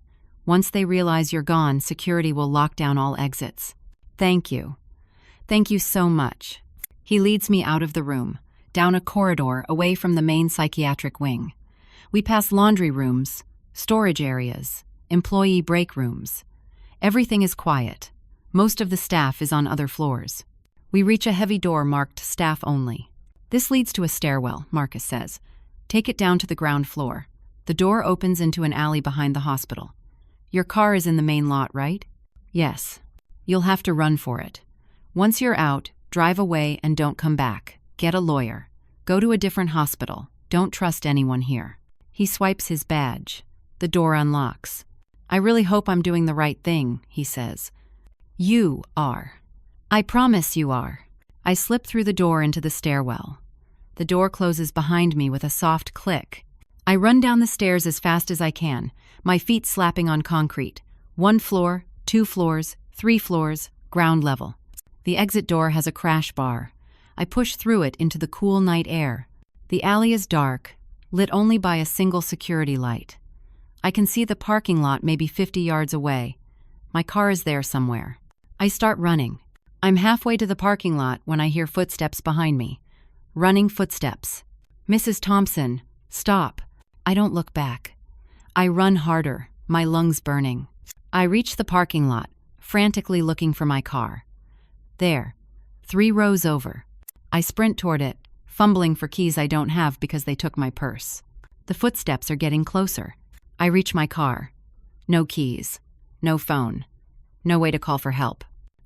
S1: Once they realize you're gone, security will lock down all exits. Thank you. Thank you so much. He leads me out of the room, down a corridor away from the main psychiatric wing. We pass laundry rooms, storage areas, employee break rooms. Everything is quiet. Most of the staff is on other floors. We reach a heavy door marked staff only. This leads to a stairwell, Marcus says. Take it down to the ground floor. The door opens into an alley behind the hospital. Your car is in the main lot, right? Yes. You'll have to run for it. Once you're out, drive away and don't come back. Get a lawyer. Go to a different hospital. Don't trust anyone here. He swipes his badge. The door unlocks. I really hope I'm doing the right thing, he says. You are. I promise you are. I slip through the door into the stairwell. The door closes behind me with a soft click. I run down the stairs as fast as I can, my feet slapping on concrete. 1 floor, 2 floors, 3 floors, ground level. The exit door has a crash bar. I push through it into the cool night air. The alley is dark, lit only by a single security light. I can see the parking lot maybe 50 yards away. My car is there somewhere. I start running. I'm halfway to the parking lot when I hear footsteps behind me. Running footsteps. Mrs. Thompson, stop. I don't look back. I run harder, my lungs burning. I reach the parking lot, frantically looking for my car. There, 3 rows over. I sprint toward it, fumbling for keys I don't have because they took my purse. The footsteps are getting closer. I reach my car. No keys. No phone. No way to call for help.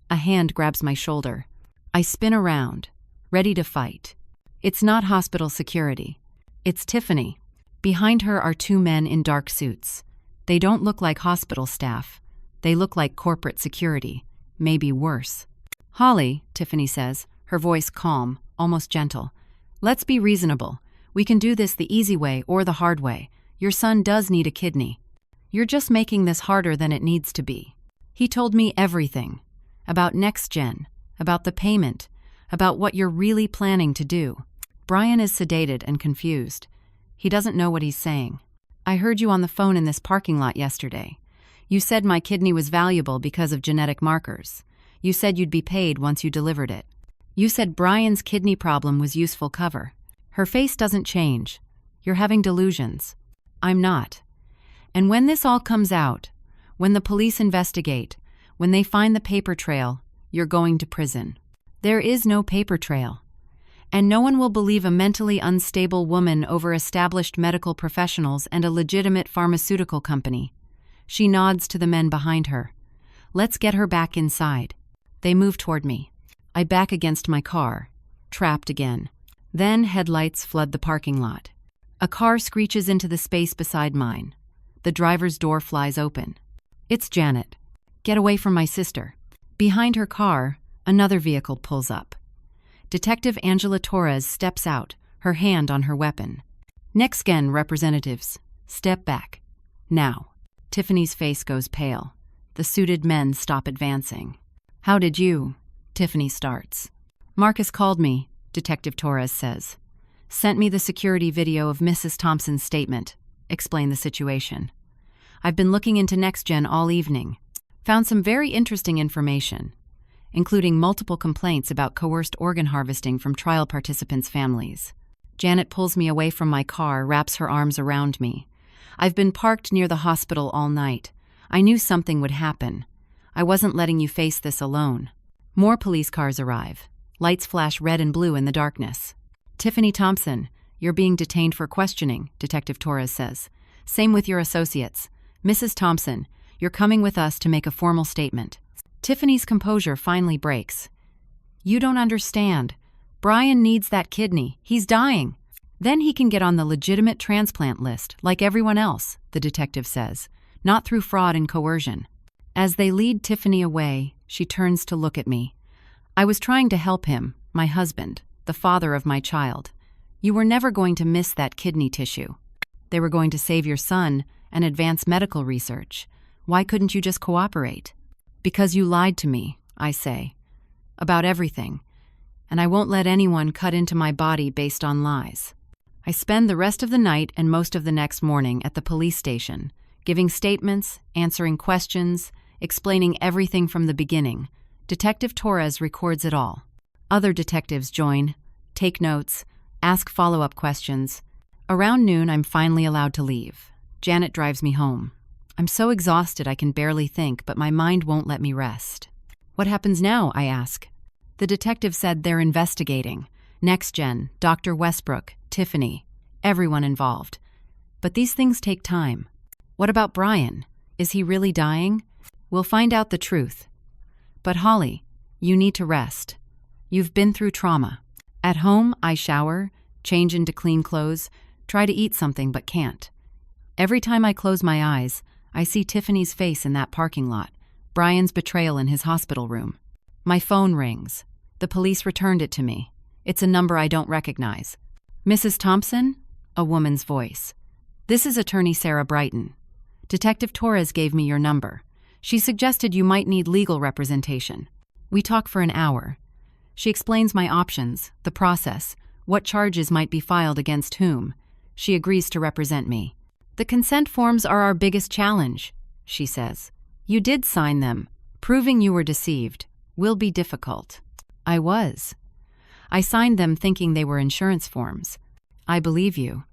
S1: A hand grabs my shoulder. I spin around, ready to fight. It's not hospital security. It's Tiffany. Behind her are 2 men in dark suits. They don't look like hospital staff. They look like corporate security. Maybe worse. Holly, Tiffany says, her voice calm, almost gentle. Let's be reasonable. We can do this the easy way or the hard way. Your son does need a kidney. You're just making this harder than it needs to be. He told me everything. About NextGen, about the payment, about what you're really planning to do. Brian is sedated and confused. He doesn't know what he's saying. I heard you on the phone in this parking lot yesterday. You said my kidney was valuable because of genetic markers. You said you'd be paid once you delivered it. You said Brian's kidney problem was useful cover. Her face doesn't change. You're having delusions. I'm not. And when this all comes out, when the police investigate, when they find the paper trail, you're going to prison. There is no paper trail. And no one will believe a mentally unstable woman over established medical professionals and a legitimate pharmaceutical company. She nods to the men behind her. Let's get her back inside. They move toward me. I back against my car, trapped again. Then headlights flood the parking lot. A car screeches into the space beside mine. The driver's door flies open. It's Janet. Get away from my sister. Behind her car, another vehicle pulls up. Detective Angela Torres steps out, her hand on her weapon. NextGen representatives, step back. Now. Tiffany's face goes pale. The suited men stop advancing. How did you? Tiffany starts. Marcus called me, Detective Torres says. Sent me the security video of Mrs. Thompson's statement. Explain the situation. I've been looking into NextGen all evening. Found some very interesting information, including multiple complaints about coerced organ harvesting from trial participants' families. Janet pulls me away from my car, wraps her arms around me. I've been parked near the hospital all night. I knew something would happen. I wasn't letting you face this alone. More police cars arrive. Lights flash red and blue in the darkness. Tiffany Thompson, you're being detained for questioning, Detective Torres says. Same with your associates. Mrs. Thompson, You're coming with us to make a formal statement." Tiffany's composure finally breaks. "You don't understand. Brian needs that kidney. He's dying. Then he can get on the legitimate transplant list, like everyone else," the detective says, "not through fraud and coercion." As they lead Tiffany away, she turns to look at me. "I was trying to help him, my husband, the father of my child. You were never going to miss that kidney tissue. They were going to save your son and advance medical research. Why couldn't you just cooperate?" "Because you lied to me," I say, "about everything, and I won't let anyone cut into my body based on lies." I spend the rest of the night and most of the next morning at the police station, giving statements, answering questions, explaining everything from the beginning. Detective Torres records it all. Other detectives join, take notes, ask follow-up questions. Around noon, I'm finally allowed to leave. Janet drives me home. I'm so exhausted I can barely think, but my mind won't let me rest. "What happens now?" I ask. The detective said they're investigating. NextGen, Dr. Westbrook, Tiffany, everyone involved. But these things take time. "What about Brian? Is he really dying?" "We'll find out the truth. But Holly, you need to rest. You've been through trauma." At home, I shower, change into clean clothes, try to eat something but can't. Every time I close my eyes, I see Tiffany's face in that parking lot, Brian's betrayal in his hospital room. My phone rings. The police returned it to me. It's a number I don't recognize. "Mrs. Thompson?" A woman's voice. "This is Attorney Sarah Brighton. Detective Torres gave me your number. She suggested you might need legal representation." We talk for an hour. She explains my options, the process, what charges might be filed against whom. She agrees to represent me. "The consent forms are our biggest challenge," she says. "You did sign them. Proving you were deceived will be difficult." I was. I signed them thinking they were insurance forms. I believe you.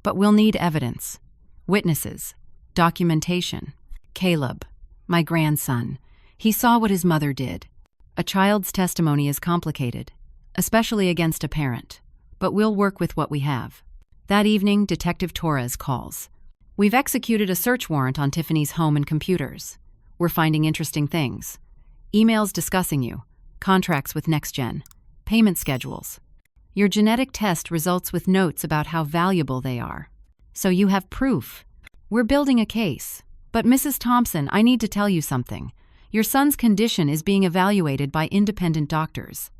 S1: But we'll need evidence, witnesses, documentation. Caleb, my grandson, he saw what his mother did. A child's testimony is complicated, especially against a parent, but we'll work with what we have. That evening, Detective Torres calls. "We've executed a search warrant on Tiffany's home and computers. We're finding interesting things. Emails discussing you, contracts with NextGen, payment schedules. Your genetic test results with notes about how valuable they are. So you have proof. We're building a case. But Mrs. Thompson, I need to tell you something. Your son's condition is being evaluated by independent doctors.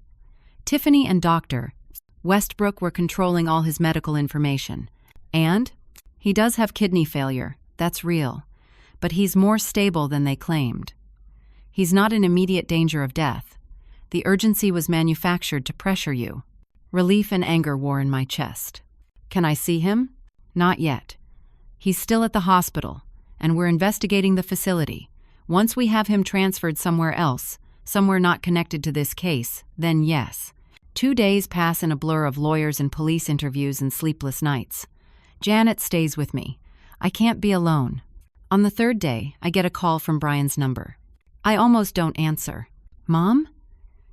S1: Tiffany and Dr. Westbrook were controlling all his medical information. And he does have kidney failure, that's real. But he's more stable than they claimed. He's not in immediate danger of death. The urgency was manufactured to pressure you." Relief and anger war in my chest. "Can I see him?" "Not yet. He's still at the hospital, and we're investigating the facility. Once we have him transferred somewhere else, somewhere not connected to this case, then yes." 2 days pass in a blur of lawyers and police interviews and sleepless nights. Janet stays with me. I can't be alone. On the 3rd day, I get a call from Brian's number. I almost don't answer. "Mom?"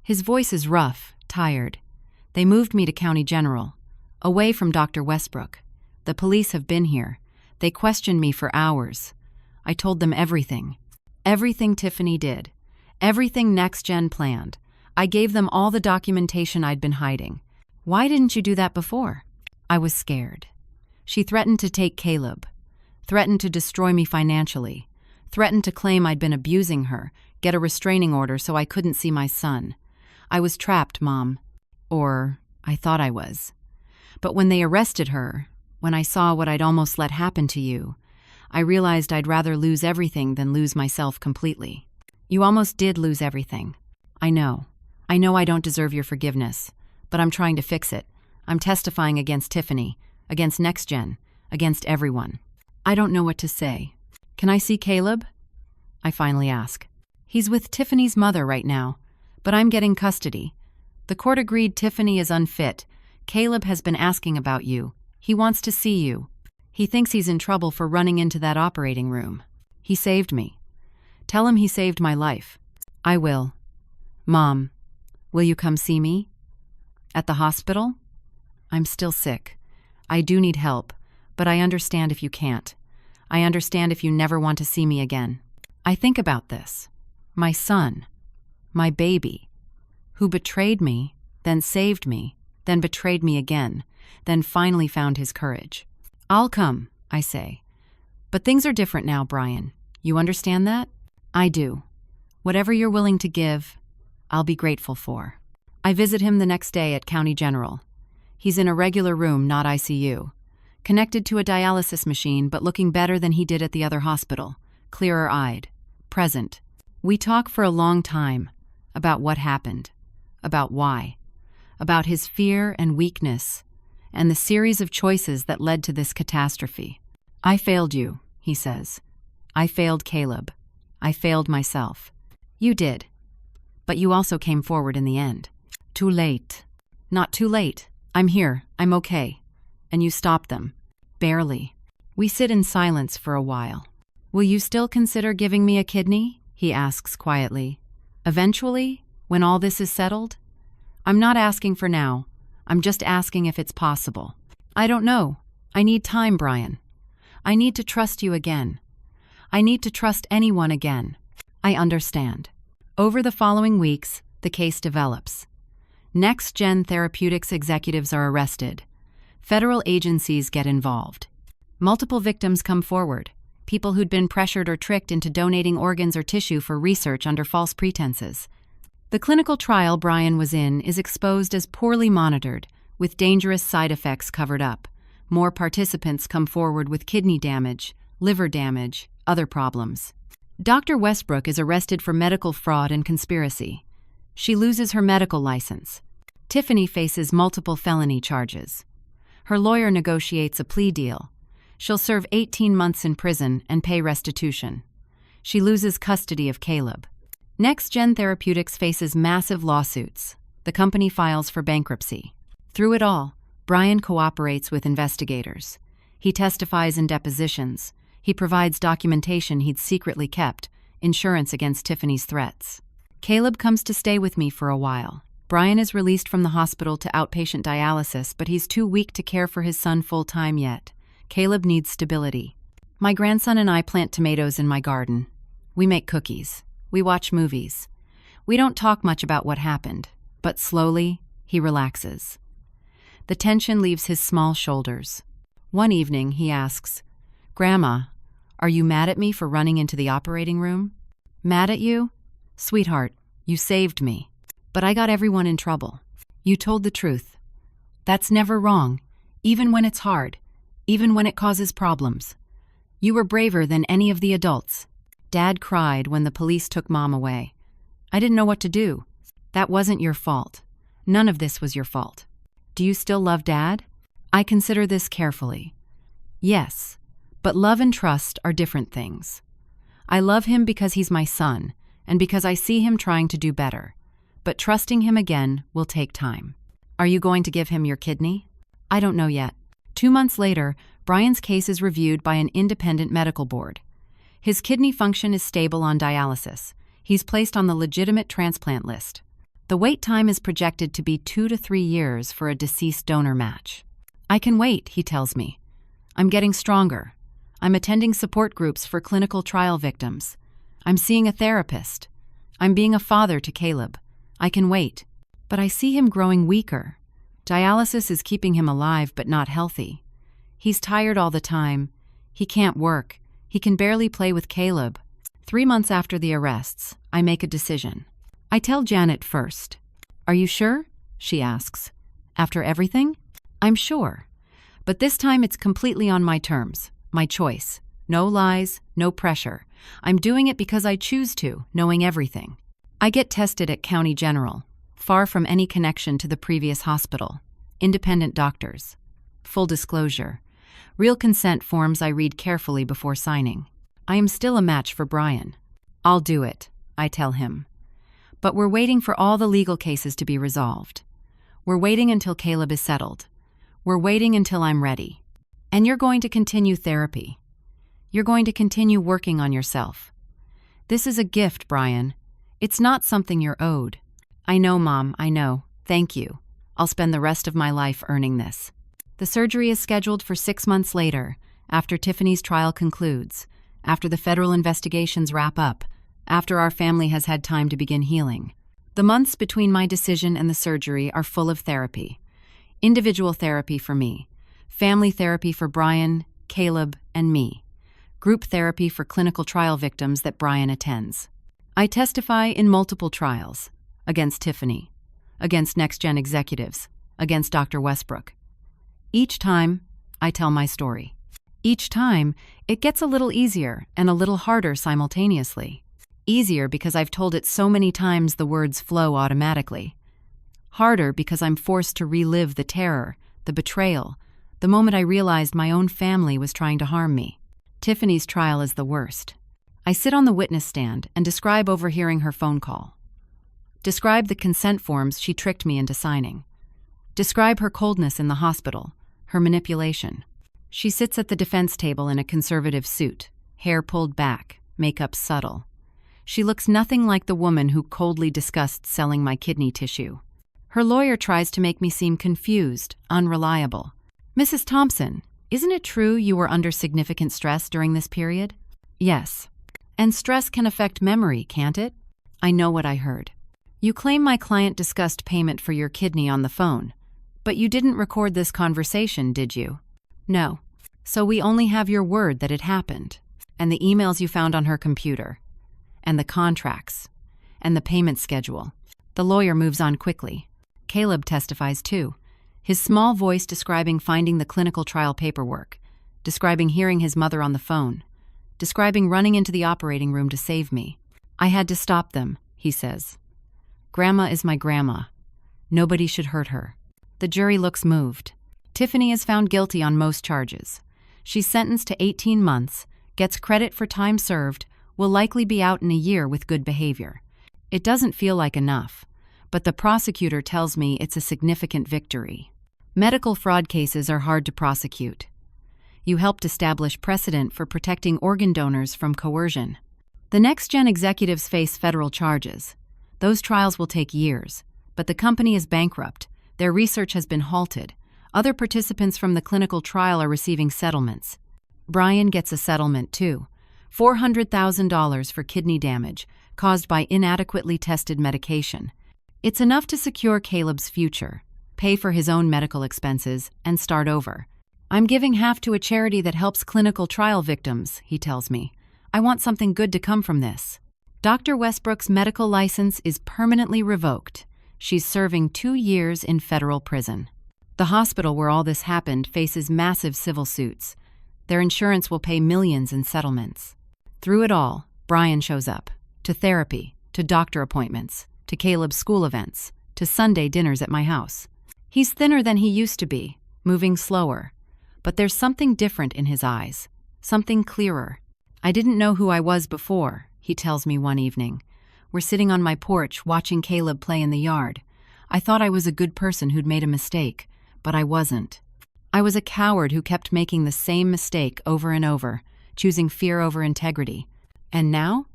S1: His voice is rough, tired. "They moved me to County General, away from Dr. Westbrook. The police have been here. They questioned me for hours. I told them everything. Everything Tiffany did. Everything NextGen planned. I gave them all the documentation I'd been hiding. Why didn't you do that before?" I was scared. She threatened to take Caleb. Threatened to destroy me financially. Threatened to claim I'd been abusing her, get a restraining order so I couldn't see my son. I was trapped, Mom. Or I thought I was. But when they arrested her, when I saw what I'd almost let happen to you, I realized I'd rather lose everything than lose myself completely. You almost did lose everything. I know. I know I don't deserve your forgiveness, but I'm trying to fix it. I'm testifying against Tiffany, against NextGen, against everyone. I don't know what to say. Can I see Caleb? I finally ask. He's with Tiffany's mother right now, but I'm getting custody. The court agreed Tiffany is unfit. Caleb has been asking about you. He wants to see you. He thinks he's in trouble for running into that operating room. He saved me. Tell him he saved my life. I will. Mom, will you come see me? At the hospital? I'm still sick. I do need help, but I understand if you can't. I understand if you never want to see me again. I think about this. My son, my baby, who betrayed me, then saved me, then betrayed me again, then finally found his courage. I'll come, I say. But things are different now, Brian. You understand that? I do. Whatever you're willing to give, I'll be grateful for. I visit him the next day at County General. He's in a regular room, not ICU. Connected to a dialysis machine, but looking better than he did at the other hospital. Clearer-eyed. Present. We talk for a long time about what happened, about why, about his fear and weakness, and the series of choices that led to this catastrophe. I failed you, he says. I failed Caleb. I failed myself. You did. But you also came forward in the end. Too late. Not too late. I'm here. I'm okay. And you stopped them. Barely. We sit in silence for a while. Will you still consider giving me a kidney? He asks quietly. Eventually, when all this is settled? I'm not asking for now. I'm just asking if it's possible. I don't know. I need time, Brian. I need to trust you again. I need to trust anyone again. I understand. Over the following weeks, the case develops. Next-gen therapeutics executives are arrested. Federal agencies get involved. Multiple victims come forward, people who'd been pressured or tricked into donating organs or tissue for research under false pretenses. The clinical trial Brian was in is exposed as poorly monitored, with dangerous side effects covered up. More participants come forward with kidney damage, liver damage, other problems. Dr. Westbrook is arrested for medical fraud and conspiracy. She loses her medical license. Tiffany faces multiple felony charges. Her lawyer negotiates a plea deal. She'll serve 18 months in prison and pay restitution. She loses custody of Caleb. Next-Gen Therapeutics faces massive lawsuits. The company files for bankruptcy. Through it all, Brian cooperates with investigators. He testifies in depositions. He provides documentation he'd secretly kept, insurance against Tiffany's threats. Caleb comes to stay with me for a while. Brian is released from the hospital to outpatient dialysis, but he's too weak to care for his son full-time yet. Caleb needs stability. My grandson and I plant tomatoes in my garden. We make cookies. We watch movies. We don't talk much about what happened, but slowly, he relaxes. The tension leaves his small shoulders. One evening, he asks, "Grandma, are you mad at me for running into the operating room?" "Mad at you? Sweetheart, you saved me. But I got everyone in trouble. You told the truth. That's never wrong, even when it's hard, even when it causes problems. You were braver than any of the adults." Dad cried when the police took Mom away. "I didn't know what to do. That wasn't your fault. None of this was your fault. Do you still love Dad?" I consider this carefully. Yes, but love and trust are different things. I love him because he's my son, and because I see him trying to do better. But trusting him again will take time. Are you going to give him your kidney? I don't know yet. 2 months later, Brian's case is reviewed by an independent medical board. His kidney function is stable on dialysis. He's placed on the legitimate transplant list. The wait time is projected to be 2 to 3 years for a deceased donor match. I can wait, he tells me. I'm getting stronger. I'm attending support groups for clinical trial victims. I'm seeing a therapist. I'm being a father to Caleb. I can wait. But I see him growing weaker. Dialysis is keeping him alive but not healthy. He's tired all the time. He can't work. He can barely play with Caleb. 3 months after the arrests, I make a decision. I tell Janet first. "Are you sure?" she asks. "After everything?" "I'm sure. But this time it's completely on my terms, my choice. No lies, no pressure. I'm doing it because I choose to, knowing everything." I get tested at County General, far from any connection to the previous hospital. Independent doctors. Full disclosure. Real consent forms I read carefully before signing. I am still a match for Brian. "I'll do it," I tell him. But we're waiting for all the legal cases to be resolved. We're waiting until Caleb is settled. We're waiting until I'm ready. And you're going to continue therapy. You're going to continue working on yourself. This is a gift, Brian. It's not something you're owed. I know, Mom, I know. Thank you. I'll spend the rest of my life earning this. The surgery is scheduled for 6 months later, after Tiffany's trial concludes. after the federal investigations wrap up, after our family has had time to begin healing. The months between my decision and the surgery are full of therapy. Individual therapy for me, family therapy for Brian, Caleb, and me, group therapy for clinical trial victims that Brian attends. I testify in multiple trials, against Tiffany, against next-gen executives, against Dr. Westbrook. Each time, I tell my story. Each time, it gets a little easier and a little harder simultaneously. Easier because I've told it so many times the words flow automatically. Harder because I'm forced to relive the terror, the betrayal, the moment I realized my own family was trying to harm me. Tiffany's trial is the worst. I sit on the witness stand and describe overhearing her phone call. Describe the consent forms she tricked me into signing. Describe her coldness in the hospital, her manipulation. She sits at the defense table in a conservative suit, hair pulled back, makeup subtle. She looks nothing like the woman who coldly discussed selling my kidney tissue. Her lawyer tries to make me seem confused, unreliable. "Mrs. Thompson, isn't it true you were under significant stress during this period?" "Yes." "And stress can affect memory, can't it?" "I know what I heard. You claim my client discussed payment for your kidney on the phone, but you didn't record this conversation, did you?" "No." "So we only have your word that it happened, and the emails you found on her computer, and the contracts, and the payment schedule." The lawyer moves on quickly. Caleb testifies too, his small voice describing finding the clinical trial paperwork, describing hearing his mother on the phone, describing running into the operating room to save me. "I had to stop them," he says. "Grandma is my grandma. Nobody should hurt her." The jury looks moved. Tiffany is found guilty on most charges. She's sentenced to 18 months, gets credit for time served, will likely be out in a year with good behavior. It doesn't feel like enough, but the prosecutor tells me it's a significant victory. Medical fraud cases are hard to prosecute. You helped establish precedent for protecting organ donors from coercion. The next-gen executives face federal charges. Those trials will take years, but the company is bankrupt. Their research has been halted. Other participants from the clinical trial are receiving settlements. Brian gets a settlement too. $400,000 for kidney damage caused by inadequately tested medication. It's enough to secure Caleb's future, pay for his own medical expenses, and start over. "I'm giving half to a charity that helps clinical trial victims," he tells me. "I want something good to come from this." Dr. Westbrook's medical license is permanently revoked. She's serving 2 years in federal prison. The hospital where all this happened faces massive civil suits. Their insurance will pay millions in settlements. Through it all, Brian shows up. To therapy, to doctor appointments, to Caleb's school events, to Sunday dinners at my house. He's thinner than he used to be, moving slower. But there's something different in his eyes, something clearer. "I didn't know who I was before," he tells me one evening. "We're sitting on my porch watching Caleb play in the yard. I thought I was a good person who'd made a mistake, but I wasn't. I was a coward who kept making the same mistake over and over, choosing fear over integrity. And now?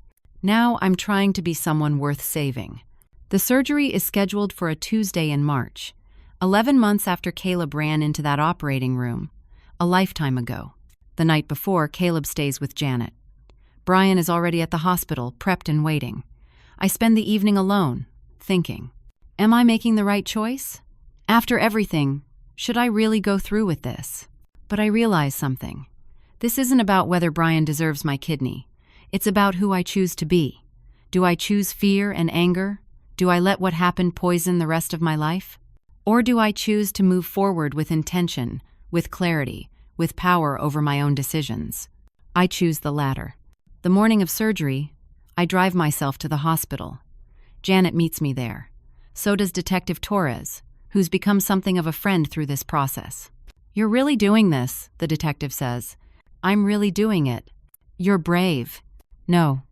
S1: Now I'm trying to be someone worth saving." The surgery is scheduled for a Tuesday in March, 11 months after Caleb ran into that operating room, a lifetime ago. The night before, Caleb stays with Janet. Brian is already at the hospital, prepped and waiting. I spend the evening alone, thinking, am I making the right choice? After everything, should I really go through with this? But I realize something. This isn't about whether Brian deserves my kidney. It's about who I choose to be. Do I choose fear and anger? Do I let what happened poison the rest of my life? Or do I choose to move forward with intention, with clarity, with power over my own decisions? I choose the latter. The morning of surgery, I drive myself to the hospital. Janet meets me there. So does Detective Torres, who's become something of a friend through this process. "You're really doing this," the detective says. "I'm really doing it." "You're brave." "No,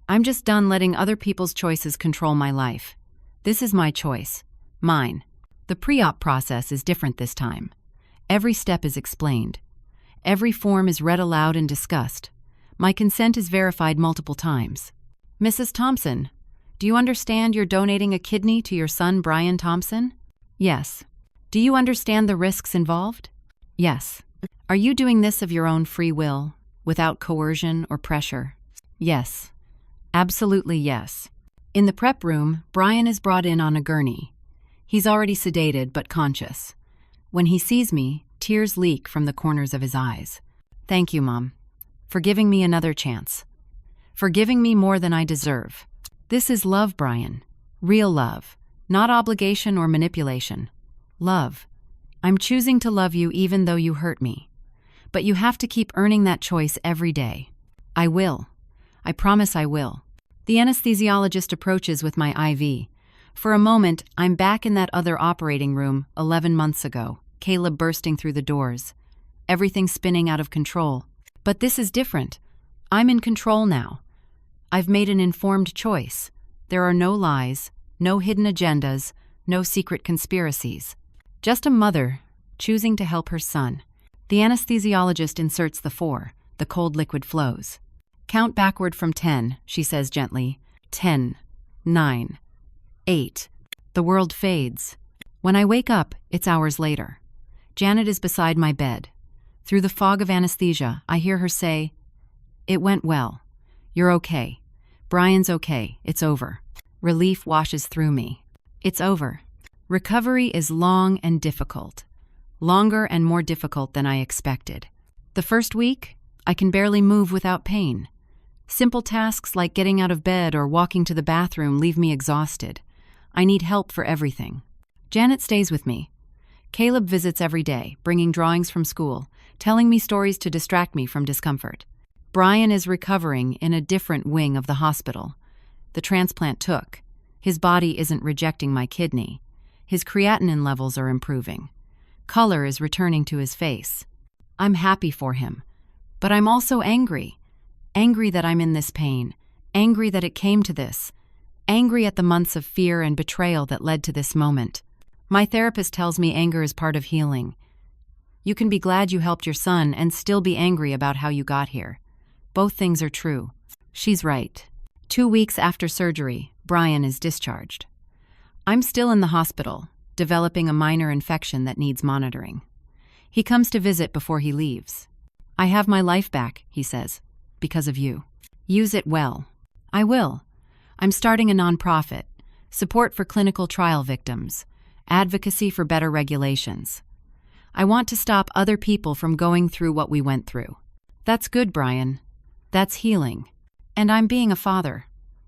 S1: I'm just done letting other people's choices control my life. This is my choice. Mine." The pre-op process is different this time. Every step is explained. Every form is read aloud and discussed. My consent is verified multiple times. "Mrs. Thompson, do you understand you're donating a kidney to your son Brian Thompson?" "Yes." "Do you understand the risks involved?" "Yes." "Are you doing this of your own free will?" without coercion or pressure. Yes. Absolutely yes. In the prep room, Brian is brought in on a gurney. He's already sedated but conscious. When he sees me, tears leak from the corners of his eyes. Thank you, Mom, for giving me another chance. For giving me more than I deserve. This is love, Brian. Real love. Not obligation or manipulation. Love. I'm choosing to love you even though you hurt me. But you have to keep earning that choice every day. I will. I promise I will. The anesthesiologist approaches with my IV. For a moment, I'm back in that other operating room 11 months ago, Caleb bursting through the doors. Everything spinning out of control. But this is different. I'm in control now. I've made an informed choice. There are no lies, no hidden agendas, no secret conspiracies. Just a mother choosing to help her son. The anesthesiologist inserts the 4. The cold liquid flows. Count backward from 10, she says gently. 10, 9, 8. The world fades. When I wake up, it's hours later. Janet is beside my bed. Through the fog of anesthesia, I hear her say, "It went well. You're okay. Brian's okay. It's over." Relief washes through me. It's over. Recovery is long and difficult. Longer and more difficult than I expected. The first week, I can barely move without pain. Simple tasks like getting out of bed or walking to the bathroom leave me exhausted. I need help for everything. Janet stays with me. Caleb visits every day, bringing drawings from school, telling me stories to distract me from discomfort. Brian is recovering in a different wing of the hospital. The transplant took. His body isn't rejecting my kidney. His creatinine levels are improving. Color is returning to his face. I'm happy for him. But I'm also angry. Angry that I'm in this pain. Angry that it came to this. Angry at the months of fear and betrayal that led to this moment. My therapist tells me anger is part of healing. You can be glad you helped your son and still be angry about how you got here. Both things are true. She's right. 2 weeks after surgery, Brian is discharged. I'm still in the hospital, developing a minor infection that needs monitoring. He comes to visit before he leaves. "I have my life back," he says, "because of you. Use it well." I will. I'm starting a nonprofit, support for clinical trial victims, advocacy for better regulations. I want to stop other people from going through what we went through. That's good, Brian. That's healing. And I'm being a father.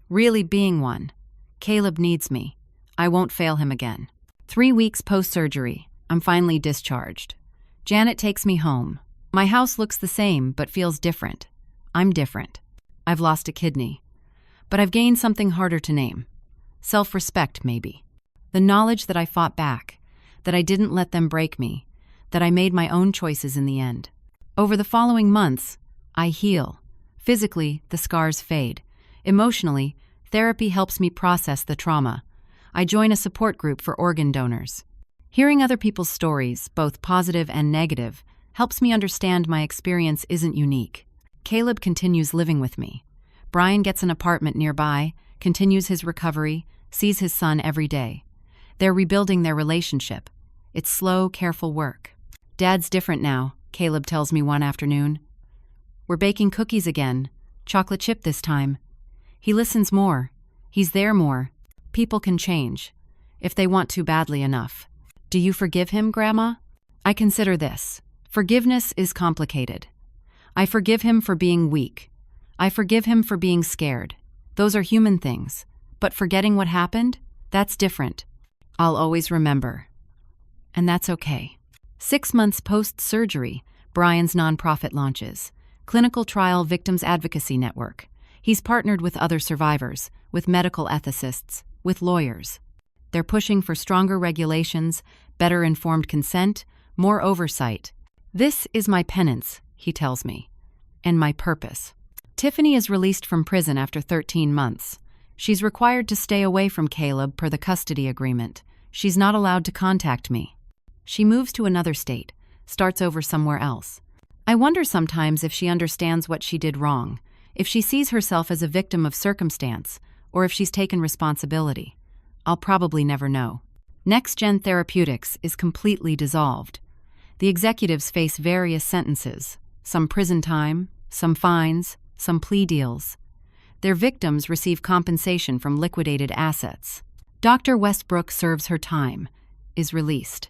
S1: Really being one. Caleb needs me. I won't fail him again. 3 weeks post-surgery, I'm finally discharged. Janet takes me home. My house looks the same, but feels different. I'm different. I've lost a kidney. But I've gained something harder to name. Self-respect, maybe. The knowledge that I fought back, that I didn't let them break me, that I made my own choices in the end. Over the following months, I heal. Physically, the scars fade. Emotionally, therapy helps me process the trauma. I join a support group for organ donors. Hearing other people's stories, both positive and negative, helps me understand my experience isn't unique. Caleb continues living with me. Brian gets an apartment nearby, continues his recovery, sees his son every day. They're rebuilding their relationship. It's slow, careful work. Dad's different now, Caleb tells me one afternoon. We're baking cookies again, chocolate chip this time. He listens more. He's there more. People can change, if they want to badly enough. Do you forgive him, Grandma? I consider this. Forgiveness is complicated. I forgive him for being weak. I forgive him for being scared. Those are human things. But forgetting what happened? That's different. I'll always remember. And that's okay. 6 months post-surgery, Brian's nonprofit launches. Clinical Trial Victims Advocacy Network. He's partnered with other survivors, with medical ethicists, with lawyers. They're pushing for stronger regulations, better informed consent, more oversight. This is my penance, he tells me, and my purpose. Tiffany is released from prison after 13 months. She's required to stay away from Caleb per the custody agreement. She's not allowed to contact me. She moves to another state, starts over somewhere else. I wonder sometimes if she understands what she did wrong, if she sees herself as a victim of circumstance, or if she's taken responsibility. I'll probably never know. Next Gen Therapeutics is completely dissolved. The executives face various sentences, some prison time, some fines, some plea deals. Their victims receive compensation from liquidated assets. Dr. Westbrook serves her time, is released.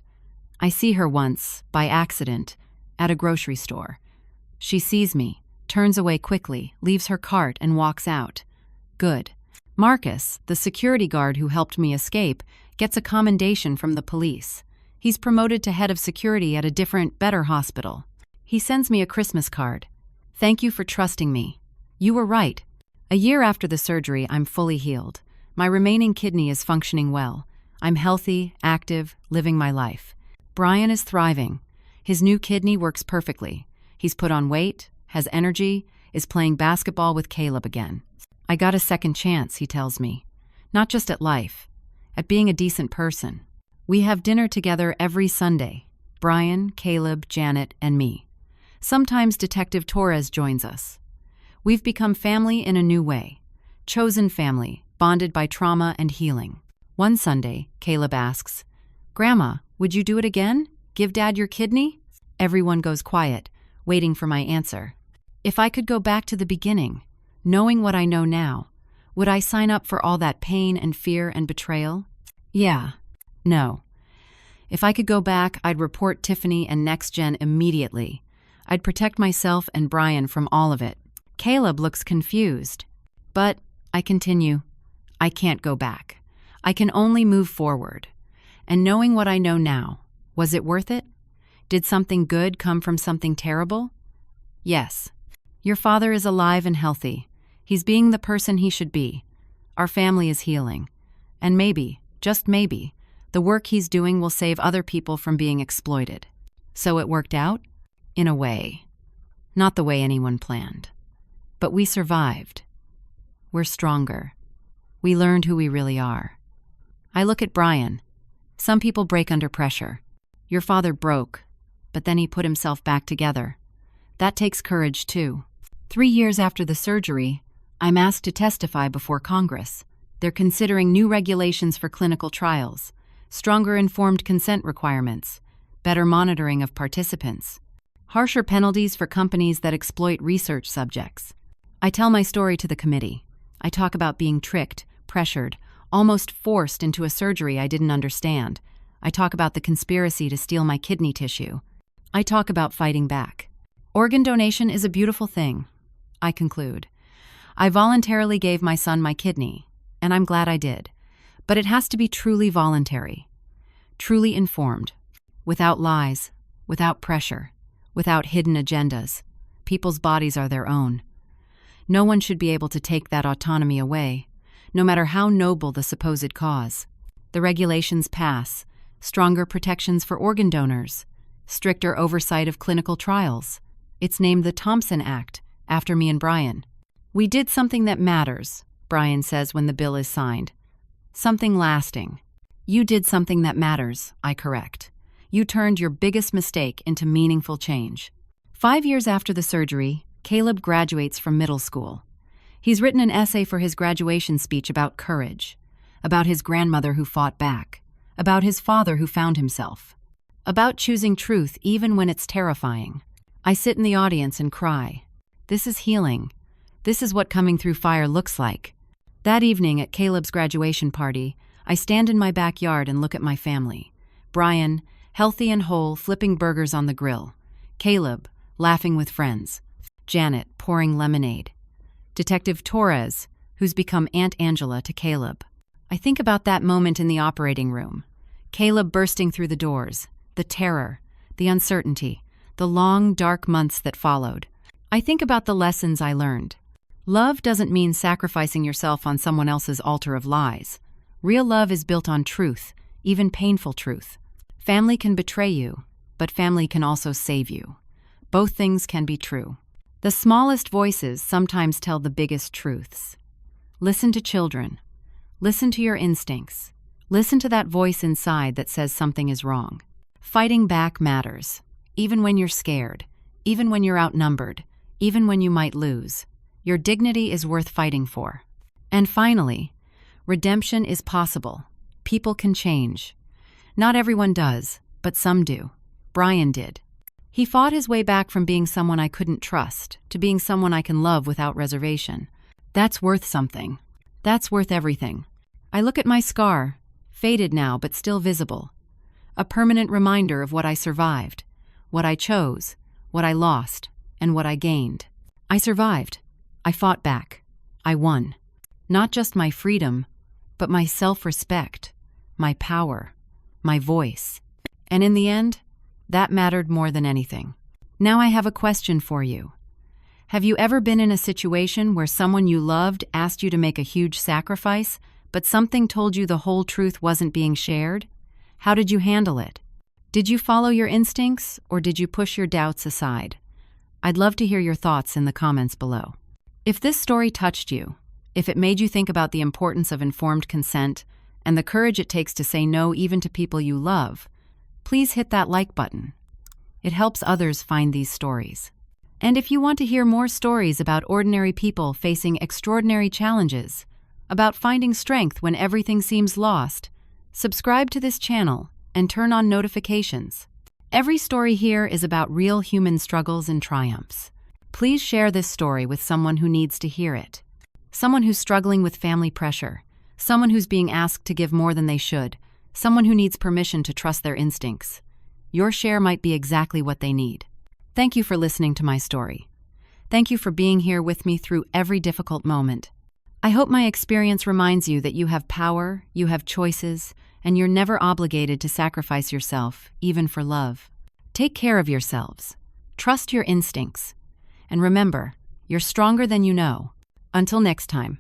S1: I see her once, by accident, at a grocery store. She sees me, turns away quickly, leaves her cart, and walks out. Good. Marcus, the security guard who helped me escape, gets a commendation from the police. He's promoted to head of security at a different, better hospital. He sends me a Christmas card. Thank you for trusting me. You were right. A year after the surgery, I'm fully healed. My remaining kidney is functioning well. I'm healthy, active, living my life. Brian is thriving. His new kidney works perfectly. He's put on weight, has energy, is playing basketball with Caleb again. I got a second chance, he tells me. Not just at life, at being a decent person. We have dinner together every Sunday. Brian, Caleb, Janet, and me. Sometimes Detective Torres joins us. We've become family in a new way. Chosen family, bonded by trauma and healing. One Sunday, Caleb asks, "Grandma, would you do it again? Give Dad your kidney?" Everyone goes quiet, waiting for my answer. If I could go back to the beginning, knowing what I know now, would I sign up for all that pain and fear and betrayal? Yeah. No. If I could go back, I'd report Tiffany and NextGen immediately. I'd protect myself and Brian from all of it. Caleb looks confused. But, I continue, I can't go back. I can only move forward. And knowing what I know now, was it worth it? Did something good come from something terrible? Yes. Your father is alive and healthy. He's being the person he should be. Our family is healing. And maybe, just maybe, the work he's doing will save other people from being exploited. So it worked out? In a way. Not the way anyone planned. But we survived. We're stronger. We learned who we really are. I look at Brian. Some people break under pressure. Your father broke, but then he put himself back together. That takes courage, too. 3 years after the surgery, I'm asked to testify before Congress. They're considering new regulations for clinical trials, stronger informed consent requirements, better monitoring of participants, harsher penalties for companies that exploit research subjects. I tell my story to the committee. I talk about being tricked, pressured, almost forced into a surgery I didn't understand. I talk about the conspiracy to steal my kidney tissue. I talk about fighting back. Organ donation is a beautiful thing. I conclude. I voluntarily gave my son my kidney, and I'm glad I did. But it has to be truly voluntary, truly informed, without lies, without pressure, without hidden agendas. People's bodies are their own. No one should be able to take that autonomy away, no matter how noble the supposed cause. The regulations pass, stronger protections for organ donors, stricter oversight of clinical trials. It's named the Thompson Act, after me and Brian. We did something that matters, Brian says when the bill is signed. Something lasting. You did something that matters, I correct. You turned your biggest mistake into meaningful change. 5 years after the surgery, Caleb graduates from middle school. He's written an essay for his graduation speech about courage, about his grandmother who fought back, about his father who found himself, about choosing truth even when it's terrifying. I sit in the audience and cry. This is healing. This is what coming through fire looks like. That evening at Caleb's graduation party, I stand in my backyard and look at my family. Brian, healthy and whole, flipping burgers on the grill. Caleb, laughing with friends. Janet, pouring lemonade. Detective Torres, who's become Aunt Angela to Caleb. I think about that moment in the operating room. Caleb bursting through the doors, the terror, the uncertainty, the long, dark months that followed. I think about the lessons I learned. Love doesn't mean sacrificing yourself on someone else's altar of lies. Real love is built on truth, even painful truth. Family can betray you, but family can also save you. Both things can be true. The smallest voices sometimes tell the biggest truths. Listen to children. Listen to your instincts. Listen to that voice inside that says something is wrong. Fighting back matters, even when you're scared, even when you're outnumbered, even when you might lose. Your dignity is worth fighting for. And finally, redemption is possible. People can change. Not everyone does, but some do. Brian did. He fought his way back from being someone I couldn't trust to being someone I can love without reservation. That's worth something. That's worth everything. I look at my scar, faded now but still visible. A permanent reminder of what I survived, what I chose, what I lost, and what I gained. I survived. I fought back. I won. Not just my freedom, but my self-respect, my power, my voice. And in the end, that mattered more than anything. Now I have a question for you. Have you ever been in a situation where someone you loved asked you to make a huge sacrifice, but something told you the whole truth wasn't being shared? How did you handle it? Did you follow your instincts, or did you push your doubts aside? I'd love to hear your thoughts in the comments below. If this story touched you, if it made you think about the importance of informed consent and the courage it takes to say no even to people you love, please hit that like button. It helps others find these stories. And if you want to hear more stories about ordinary people facing extraordinary challenges, about finding strength when everything seems lost, subscribe to this channel and turn on notifications. Every story here is about real human struggles and triumphs. Please share this story with someone who needs to hear it. Someone who's struggling with family pressure, someone who's being asked to give more than they should, someone who needs permission to trust their instincts. Your share might be exactly what they need. Thank you for listening to my story. Thank you for being here with me through every difficult moment. I hope my experience reminds you that you have power, you have choices, and you're never obligated to sacrifice yourself, even for love. Take care of yourselves. Trust your instincts. And remember, you're stronger than you know. Until next time.